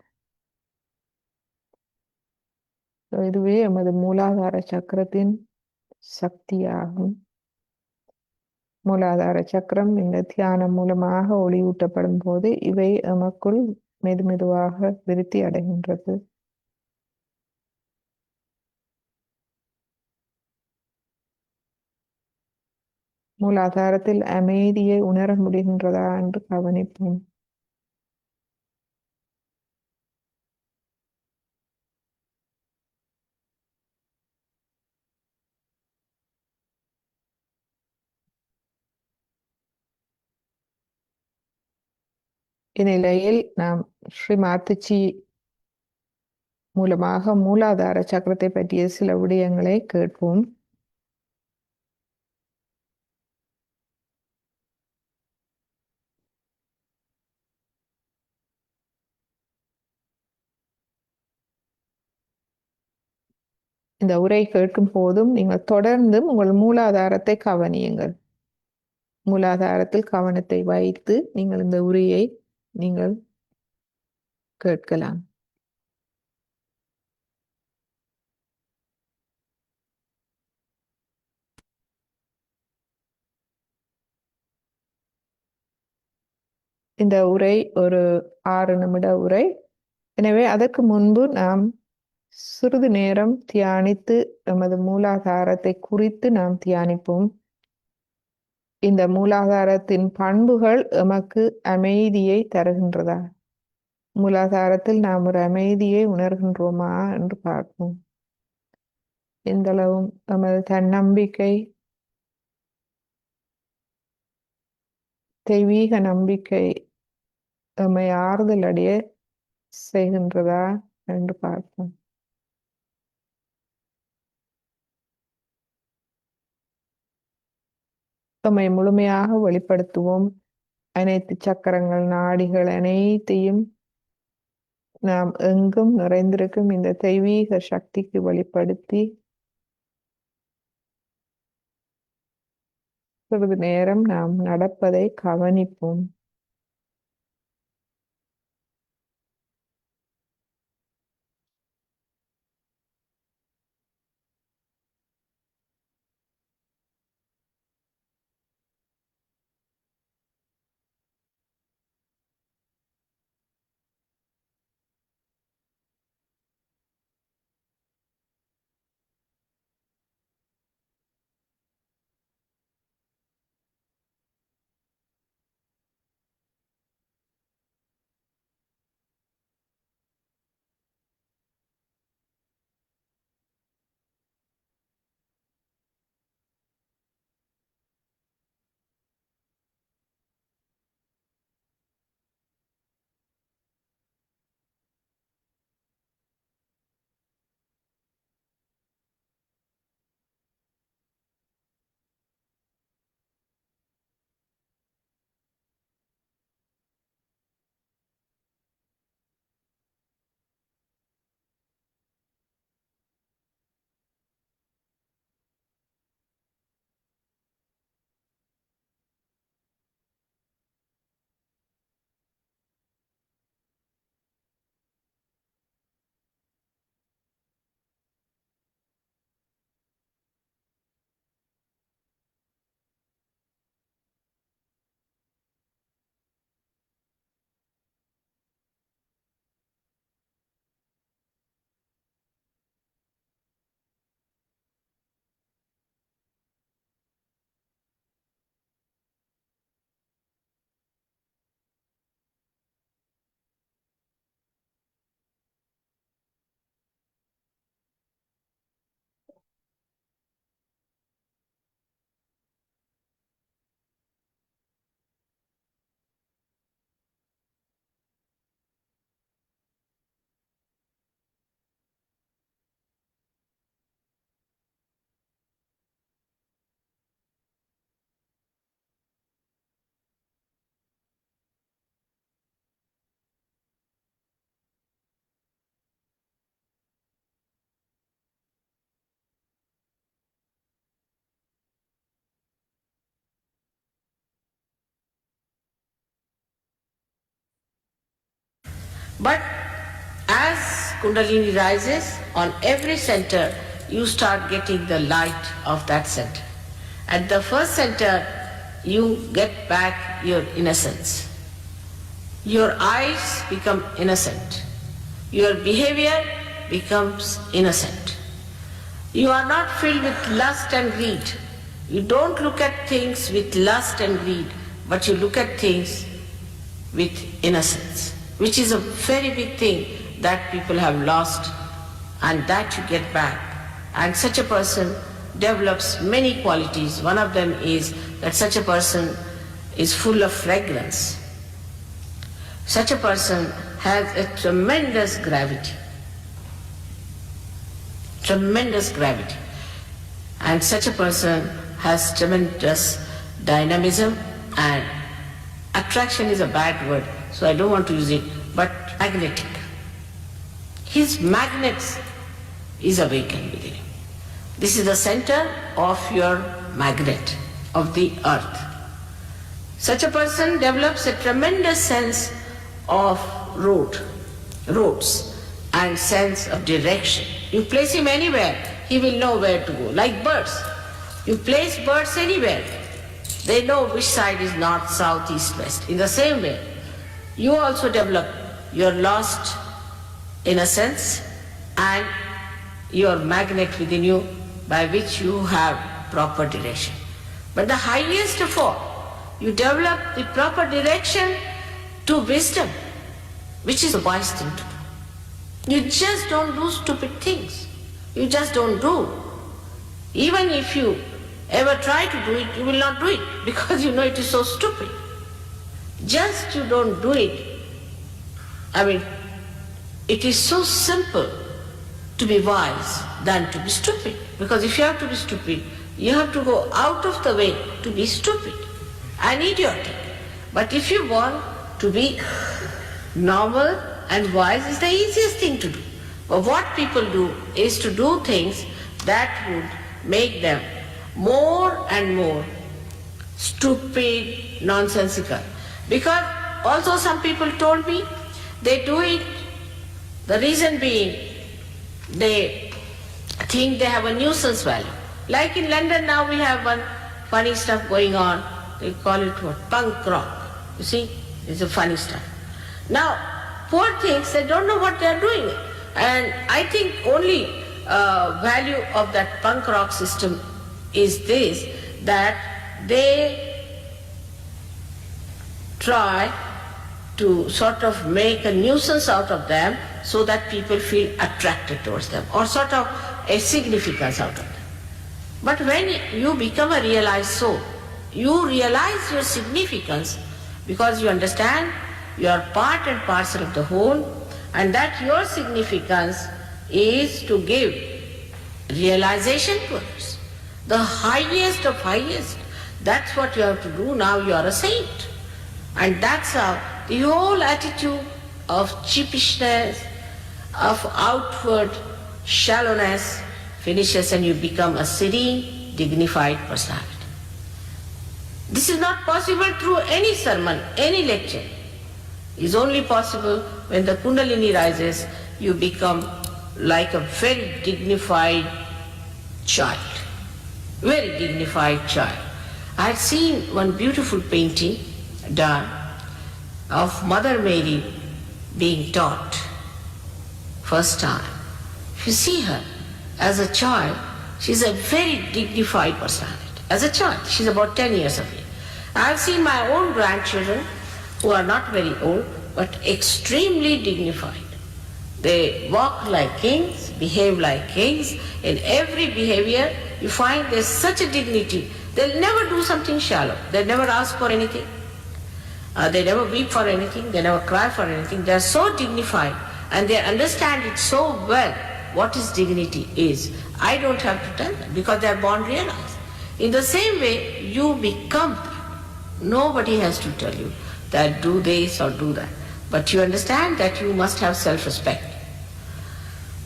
இதுவே எமது மூலாதார சக்கரத்தின் சக்தியாகும். மூலாதார சக்கரம் இந்த தியானம் மூலமாக ஒளியூட்டப்படும் போது இவை எமக்குள் மெதுமெதுவாக விருத்தி அடைகின்றது. மூலாதாரத்தில் அமைதியை உணர முடிகின்றதா என்று கவனிப்போம். இந்நிலையில் நாம் ஸ்ரீ மாத்துச்சி மூலமாக மூலாதார சக்கரத்தை பற்றிய சில விடயங்களை கேட்போம். இந்த உரை கேட்கும் போதும் நீங்கள் தொடர்ந்தும் உங்கள் மூலாதாரத்தை கவனியுங்கள். மூலாதாரத்தில் கவனத்தை வைத்து நீங்கள் இந்த உரையை நீங்கள் கேட்கலாம். இந்த உரை ஒரு 6 நிமிட உரை. எனவே அதற்கு முன்பு நாம் சிறிது நேரம் தியானித்து எமது மூலாதாரத்தை குறித்து நாம் தியானிப்போம். இந்த மூலாதாரத்தின் பண்புகள் எமக்கு அமைதியை தருகின்றதா? மூலாதாரத்தில் நாம் ஒரு அமைதியை உணர்கின்றோமா என்று பார்ப்போம். எந்தளவும் எமது தன்னம்பிக்கை, தெய்வீக நம்பிக்கை நம்மை ஆறுதல் அடைய செய்கின்றதா என்று பார்ப்போம். நம்மை முழுமையாக வெளிப்படுத்துவோம். அனைத்து சக்கரங்கள், நாடிகள் அனைத்தையும் நாம் எங்கும் நிறைந்திருக்கும் இந்த தெய்வீக சக்திக்கு வெளிப்படுத்தி சிறிது நேரம் நாம் நடப்பதை கவனிப்போம். But as Kundalini rises, on every center, you start getting the light of that center. At the first center, you get back your innocence. Your eyes become innocent. Your behavior becomes innocent. You are not filled with lust and greed. You don't look at things with lust and greed, but you look at things with innocence, which is a very big thing that people have lost, and that you get back. And such a person develops many qualities. One of them is that such a person is full of fragrance. Such a person has a tremendous gravity. Tremendous gravity. And such a person has tremendous dynamism, and attraction is a bad word, so I don't want to use it, but magnetic. His magnet is awakened within him. This is the center of your magnet, of the earth. Such a person develops a tremendous sense of roads, and sense of direction. You place him anywhere, he will know where to go, like birds. You place birds anywhere, they know which side is north, south, east, west. In the same way, you also develop your lost innocence and your magnet within you by which you have proper direction. But the highest of all, you develop the proper direction to wisdom, which is a wise thing to do. You just don't do stupid things. You just don't do. Even if you ever try to do it, you will not do it because you know it is so stupid. Just you don't do it I mean, it is so simple to be wise than to be stupid. Because if you have to be stupid, you have to go out of the way to be stupid and idiotic. But if you want to be normal and wise, is the easiest thing to do. But what people do is to do things that would make them more and more stupid, nonsensical. Because also some people told me they do it, the reason being they think they have a nuisance value. Like in London now we have one funny stuff going on. They call it what? Punk rock. You see? It's a funny stuff. Now, poor things, they don't know what they are doing. And I think only value of that punk rock system is this, that they try to sort of make a nuisance out of them so that people feel attracted towards them, or sort of a significance out of them. But when you become a realized soul, you realize your significance because you understand you are part and parcel of the whole, and that your significance is to give realization to others. The highest of highest. That's what you have to do. Now you are a saint. And that's how the whole attitude of cheapishness, of outward shallowness finishes, and you become a serene, dignified personality. This is not possible through any sermon, any lecture. It is only possible when the Kundalini rises, you become like a very dignified child. Very dignified child. I had seen one beautiful painting done of Mother Mary being taught first time. If you see her as a child, she's a very dignified personality. As a child, she's about 10 years of age. I've seen my own grandchildren who are not very old but extremely dignified. They walk like kings, behave like kings. In every behavior, you find there's such a dignity. They'll never do something shallow. They'll never ask for anything. They never weep for anything. They never cry for anything. They're so dignified and they understand it so well what is dignity is. I don't have to tell them because they're born realized. In the same way, you become that. Nobody has to tell you that do this or do that. But you understand that you must have self-respect.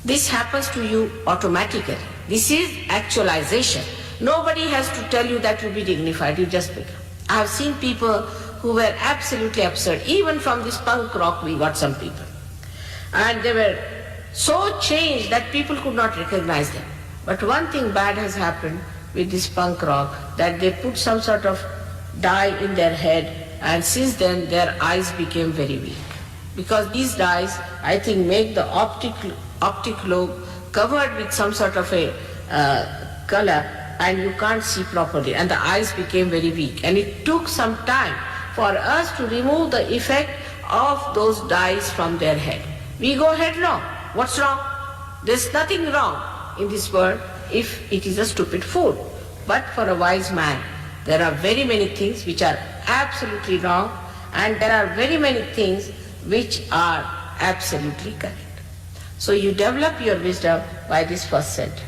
This happens to you automatically. This is actualization. Nobody has to tell you that you be dignified, you just become. I have seen people who were absolutely absurd. Even from this punk rock we got some people. And they were so changed that people could not recognize them. But one thing bad has happened with this punk rock, that they put some sort of dye in their head, and since then their eyes became very weak. Because these dyes, I think, make the optic lobe covered with some sort of a color, and you can't see properly, and the eyes became very weak. And it took some time for us to remove the effect of those dyes from their head. We go headlong. What's wrong? There's nothing wrong in this world if it is a stupid fool. But for a wise man, there are very many things which are absolutely wrong, and there are very many things which are absolutely correct. So you develop your wisdom by this first center.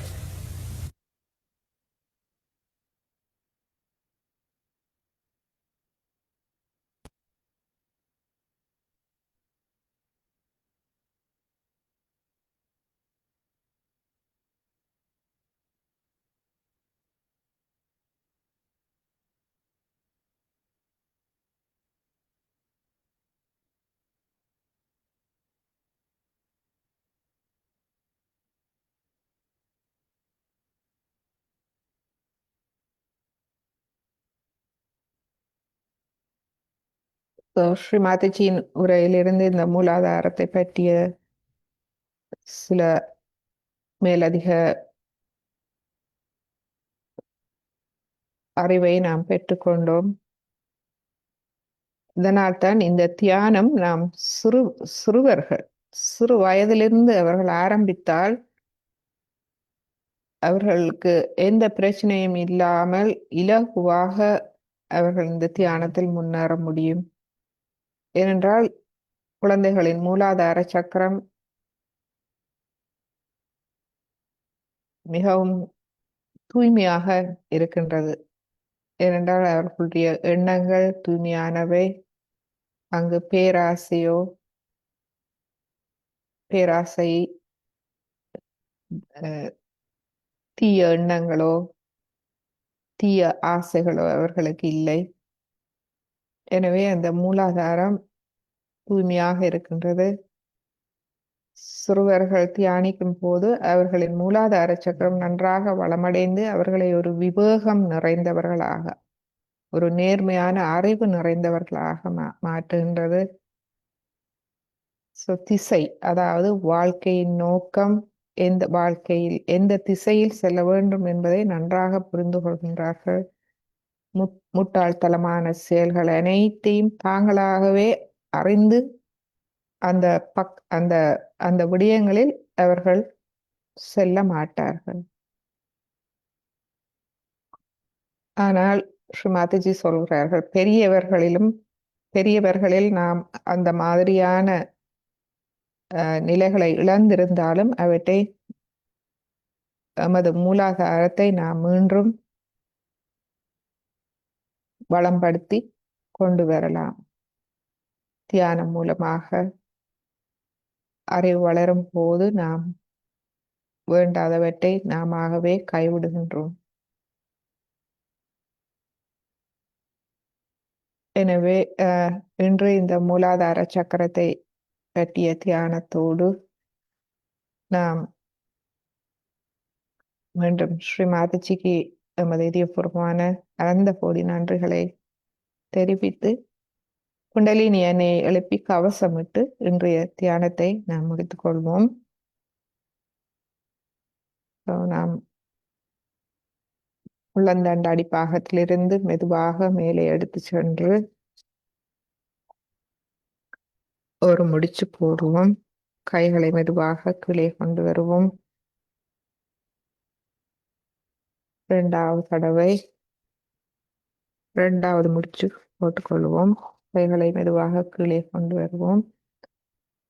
Sri மாதாஜியின் உரையிலிருந்து இந்த மூலாதாரத்தை பற்றிய சில மேலதிக அறிவை நாம் பெற்றுக்கொண்டோம். இதனால்தான் இந்த தியானம் நாம் சிறு வயதிலிருந்து அவர்கள் ஆரம்பித்தால் அவர்களுக்கு எந்த பிரச்சனையும் இல்லாமல் இலகுவாக அவர்கள் இந்த தியானத்தில் முன்னேற முடியும். ஏனென்றால் குழந்தைகளின் மூலாதார சக்கரம் மிகவும் தூய்மையாக இருக்கின்றது. ஏனென்றால் அவர்களுடைய எண்ணங்கள் தூய்மையானவை. அங்கு பேராசை, தீய எண்ணங்களோ தீய ஆசைகளோ அவர்களுக்கு இல்லை. எனவே அந்த மூலாதாரம் தூய்மையாக இருக்கின்றது. சிறுவர்கள் தியானிக்கும் போது அவர்களின் மூலாதார சக்கரம் நன்றாக வளமடைந்து அவர்களை ஒரு விவேகம் நிறைந்தவர்களாக, ஒரு நேர்மையான அறிவு நிறைந்தவர்களாக மாற்றுகின்றது. திசை, அதாவது வாழ்க்கையின் நோக்கம், வாழ்க்கையில் எந்த திசையில் செல்ல வேண்டும் என்பதை நன்றாக புரிந்து கொள்கின்றார்கள். முட்டாள்தனமான செயல்கள் அனைத்தையும் தாங்களாகவே அறிந்து அந்த அந்த அந்த விடயங்களில் அவர்கள் செல்ல மாட்டார்கள். ஆனால் ஸ்ரீமாதிஜி சொல்கிறார்கள், பெரியவர்களில் நாம் அந்த மாதிரியான நிலைகளை இழந்திருந்தாலும் அவற்றை நமது மூலாதாரத்தை நாம் மீண்டும் வளம்படுத்தி கொண்டு வரலாம். தியானம் மூலமாக அறிவு வளரும் போது நாம் வேண்டாதவற்றை நாமவே கைவிடுகின்றோம். எனவே இன்று இந்த மூலாதார சக்கரத்தை பற்றிய தியானத்தோடு நாம் மீண்டும் ஸ்ரீமாதிஜிக்கு எமது இதயபூர்வமான அனந்த கோடி நன்றிகளை தெரிவித்து குண்டலினி எண்ணெயை எழுப்பி கவசமிட்டு இன்றைய தியானத்தை நாம் முடித்துக் கொள்வோம். நாம் உள்ளந்தண்ட அடிப்பாகத்திலிருந்து மெதுவாக மேலே எடுத்து சென்று ஒரு முடிச்சு போடுவோம். கைகளை மெதுவாக கீழே கொண்டு வருவோம். இரண்டாவது தடவை இரண்டாவது முடிச்சு போட்டுக்கொள்வோம். கைகளை மெதுவாக கீழே கொண்டு வருவோம்.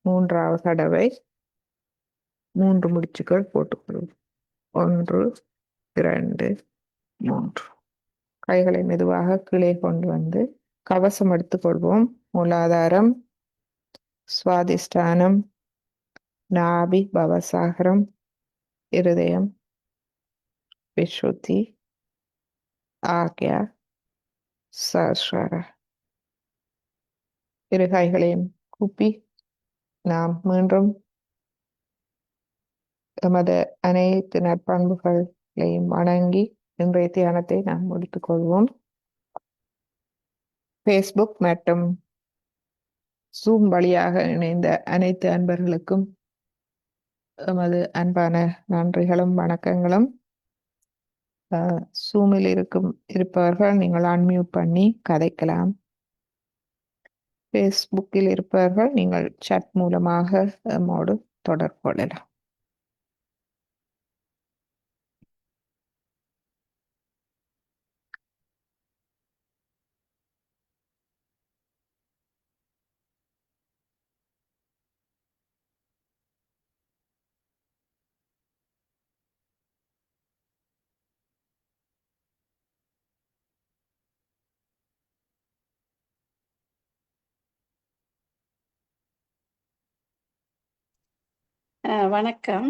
மூன்றாவது தடவை 3 முடிச்சுகள் போட்டுக்கொள்வோம். 1 2 3. கைகளை மெதுவாக கீழே கொண்டு வந்து கவசம் எடுத்துக்கொள்வோம். மூலாதாரம், சுவாதிஷ்டானம், நாபி, பவசாகரம், இருதயம், விசுத்தி, ஆக்யா, சஹஸ்ராரா. இரு கைகளையும் கூப்பி நாம் மீண்டும் எமது அனைத்து நற்பண்புகளையும் வணங்கி இன்றைய தியானத்தை நாம் முடித்துக் கொள்வோம். ஃபேஸ்புக் மற்றும் ஜூம் வழியாக இணைந்த அனைத்து அன்பர்களுக்கும் எமது அன்பான நன்றிகளும் வணக்கங்களும். ஜூமில் இருப்பவர்கள் நீங்கள் அன்மியூட் பண்ணி கதைக்கலாம். ஃபேஸ்புக்கில் இருப்பவர்கள் நீங்கள் சாட் மூலமாக நம்மோடு தொடர்பு கொள்ளலாம். வணக்கம்.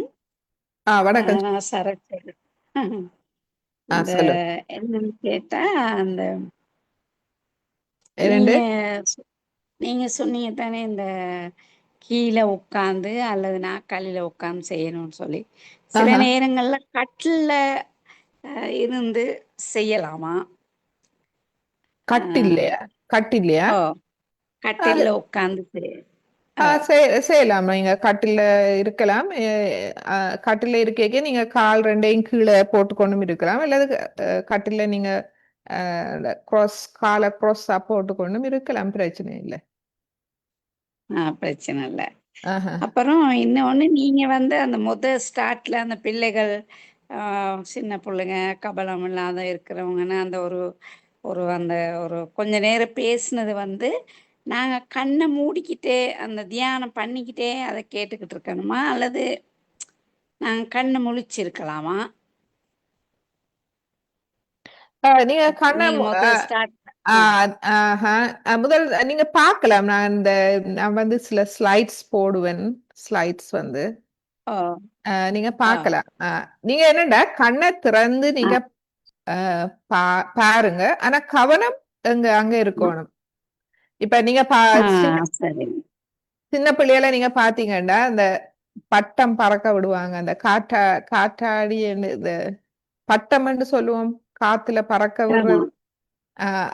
வணக்கம். நான் சரஸ்வதி. இந்த சொல்லுங்க. என்னன்னு கேட்டா, அந்த இரண்டு நீங்க சொன்னீங்க தானே, இந்த கீழே உட்காந்து அல்லது நாற்காலியில உட்காந்து செய்யணும்னு சொல்லி, சில நேரங்கள்ல கட்டில்ல இருந்து செய்யலாமா? கட்டில்லையா? ஓ, கட்டில்ல உட்காந்து செய்யலாம். நீங்க கட்டில இருக்கலாம். கட்டில இருக்க நீங்க கால் ரெண்டையும் கீழே போட்டுக்கொண்டும் இருக்கலாம். அல்லது கட்டில நீங்க காலை க்ராஸா போட்டுக்கொண்டும் இருக்கலாம். பிரச்சனை இல்லை. பிரச்சனை இல்லை. அப்புறம் இன்னொன்னு, நீங்க அந்த ஸ்டார்ட்ல அந்த பிள்ளைகள் சின்ன பிள்ளைங்க கபலம் இல்லாத இருக்கிறவங்கன்னு அந்த ஒரு ஒரு அந்த ஒரு கொஞ்ச நேரம் பேசினது நாங்க கண்ணை மூடிக்கிட்டே அந்த தியானம் பண்ணிக்கிட்டே அதை கேட்டுக்கிட்டு இருக்கணுமா அல்லது நாங்க கண்ணை முழிச்சிருக்கலாமா? நீங்க கண்ண நீங்க முதல் ஸ்டார்ட். ஆஹா. முதல் நீங்க பார்க்கலாம். நான் வந்து சில ஸ்லைட்ஸ் போடுவேன். ஸ்லைட்ஸ் வந்து ஓ. நீங்க ஓ. பார்க்கலாம். நீங்க என்னடா கண்ண திறந்து ஆ. நீங்க பாருங்க. ஆனா கவனம் அங்க இருக்கணும். இப்ப நீங்க ஆ, சின்ன சரி. சின்ன பிள்ளையில நீங்க பாத்தீங்கன்னா, அந்த பட்டம் பறக்க விடுவாங்க. அந்த காற்றாடி இது பட்டம்ன்னு சொல்லுவோம். காத்துல பறக்க ஆமா. விடுறது.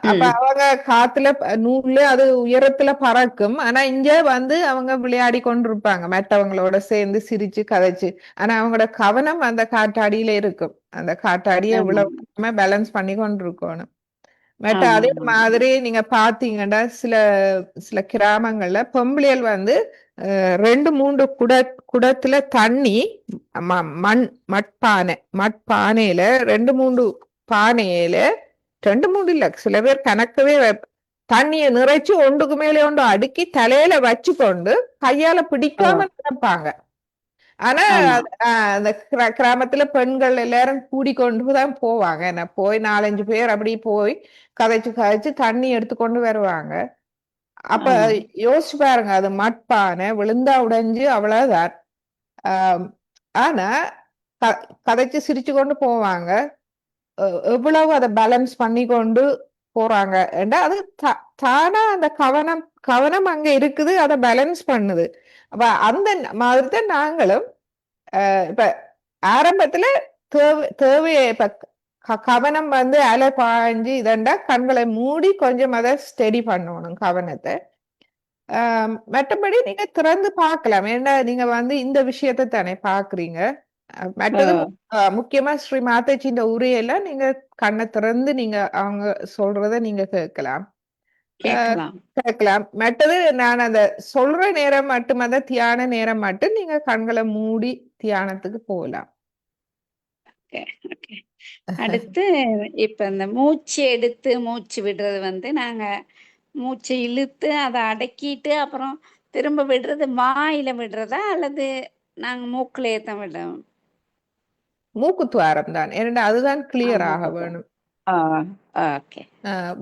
அப்ப ம். அவங்க காத்துல நூல்ல அது உயரத்துல பறக்கும். ஆனா இங்க வந்து அவங்க விளையாடி கொண்டிருப்பாங்க. மற்றவங்களோட சேர்ந்து சிரிச்சு கதைச்சு. ஆனா அவங்களோட கவனம் அந்த காற்றாடியில இருக்கும். அந்த காற்றாடிய ஆமா. விழ பேலன்ஸ் பண்ணி கொண்டிருக்கணும். ஆமா. அதே ஆமா. மாதிரி நீங்க பாத்தீங்கன்னா சில சில கிராமங்கள்ல பொம்பளையல் வந்து 2, 3 குடத்துல தண்ணி மண் மட்பானையில 2, 3 பானையில 2, 3 இல்ல சில பேர் கணக்கவே தண்ணிய நிறைச்சு ஒன்றுக்கு மேலே ஒன்று அடுக்கி தலையில வச்சு கொண்டு கையால ஓ. பிடிக்காம நடப்பாங்க. ஆனா ஆமா. அந்த கிராமத்துல பெண்கள் எல்லாரும் கூடிக்கொண்டு தான் போவாங்க. என்ன போய் 4, 5 பேர் அப்படி போய் கதைச்சு கதைச்சு தண்ணி எடுத்துக்கொண்டு வருவாங்க. அப்ப ஆமா. யோசிச்சு பாருங்க. அது மட்பானை விழுந்தா உடைஞ்சு அவ்வளவுதான். ஆம், ஆனா க கதைச்சு சிரிச்சு கொண்டு போவாங்க. எவ்வளவு அத பேலன்ஸ் பண்ணி கொண்டு போறாங்க. ஏன்டா அது தானா அந்த கவனம் கவனம் அங்க இருக்குது. அத பேலன்ஸ் பண்ணுது. அப்ப அந்த மாதிரி தான் நாங்களும் இப்ப ஆரம்பத்துல தேவைய இப்ப கவனம் வந்து அலை பாய்ஞ்சு இதண்டா கண்களை மூடி கொஞ்சம் அதை ஸ்டெடி பண்ணணும் கவனத்தை. மற்றபடி நீங்க திறந்து பார்க்கலாம். ஏன்னா நீங்க வந்து இந்த விஷயத்தை தானே பாக்குறீங்க. ஓ. மற்றது முக்கியமா ஸ்ரீ மாதாஜியின் உரையெல்லாம் நீங்க கண்ணை திறந்து நீங்க அவங்க சொல்றத நீங்க கேட்கலாம். கேட்கலாம். கேட்கலாம். மற்றது நான் அந்த சொல்ற நேரம் மட்டும் அந்த தியான நேரம் மட்டும் நீங்க கண்களை மூடி தியானத்துக்கு போகலாம். ஓகே. ஓகே. அடுத்து இப்ப இந்த மூச்சு எடுத்து மூச்சு விடுறது வந்து நாங்க மூச்சை இழுத்து அதை அடக்கிட்டு அப்புறம் திரும்ப விடுறது வாயில விடுறதா அல்லது நாங்க மூக்குலயே தான் விடுறோம்? மூக்கு துவாரம் தான். ஏன்னா அதுதான் கிளியர் ஆக மூக்கு தான். வேணும். ஆ. ஓகே.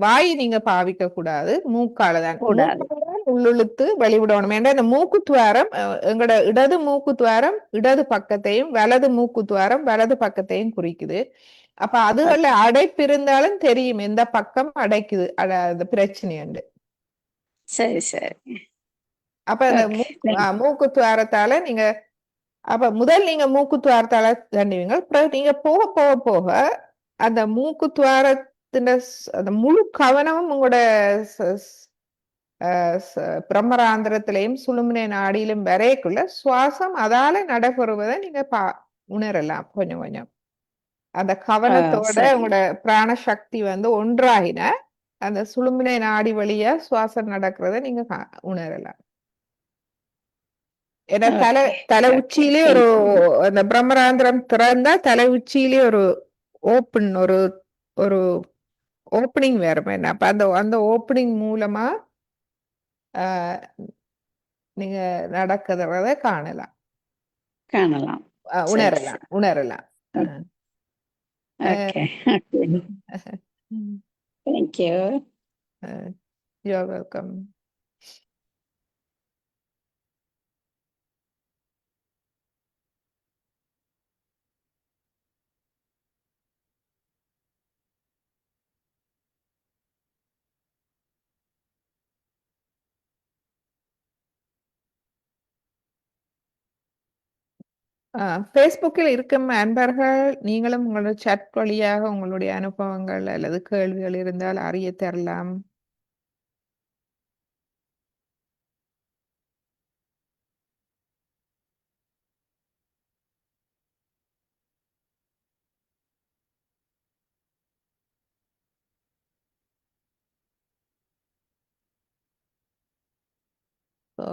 வாய் நீங்க பாவிக்க கூடாது. மூக்கால தான். கூடாது. மூக்கால தான் உள்ளிழுத்து வெளிவிடணும். ஏன்னா இந்த மூக்கு துவாரம் எங்களோட இடது மூக்கு துவாரம் இடது பக்கத்தையும், வலது மூக்கு துவாரம் வலது பக்கத்தையும் குறிக்குது. அப்ப அதுகள்ல ஓகே. அடைப்பு இருந்தாலும் தெரியும் எந்த பக்கம் அடைக்குது. அது பிரச்சனை. சரி, சரி. அப்ப அந்த ஓகே. தேங்க் மூக்கு துவாரத்தால நீங்க அப்ப முதல் நீங்க மூக்கு துவாரத்தால தண்டுவீங்க. அப்புறம் நீங்க போக போக போக அந்த மூக்கு துவாரத்தின் அந்த முழு கவனமும் உங்களோட ச- ஸ்- பிரம்மராந்திரத்திலையும் சுழுமுனை நாடியிலும் வரைக்குள்ள சுவாசம் அதால நடைபெறுவதை நீங்க உணரலாம் கொஞ்சம் கொஞ்சம். அந்த கவனத்தோட சரி. உங்களோட பிராண சக்தி வந்து ஒன்றாகின அந்த சுழுமுனை நாடி வழியா சுவாசம் நடக்கிறத நீங்க உணரலாம். ஏன்னா தலை ஓகே. தலை ஓகே. உச்சியிலே ஒரு தேங்க் யூ. அந்த பிரம்மராந்திரம் திறந்தா தலை உச்சியிலே ஒரு ஓப்பன் ஒரு ஒரு ஓப்பனிங் வேற என்ன அப்ப அந்த அந்த ஓப்பனிங் மூலமா ஆஹ், நீங்க நடக்கிறத காணலாம். காணலாம். சரி, உணரலாம் சரி. உணரலாம். Okay. Okay. Thank you. You're welcome. ஃபேஸ்புக்கில் இருக்கும் அன்பர்கள் நீங்களும் உங்களோட chat வழியாக உங்களுடைய அனுபவங்கள் அல்லது கேள்விகள் இருந்தால் அறிய தரலாம். So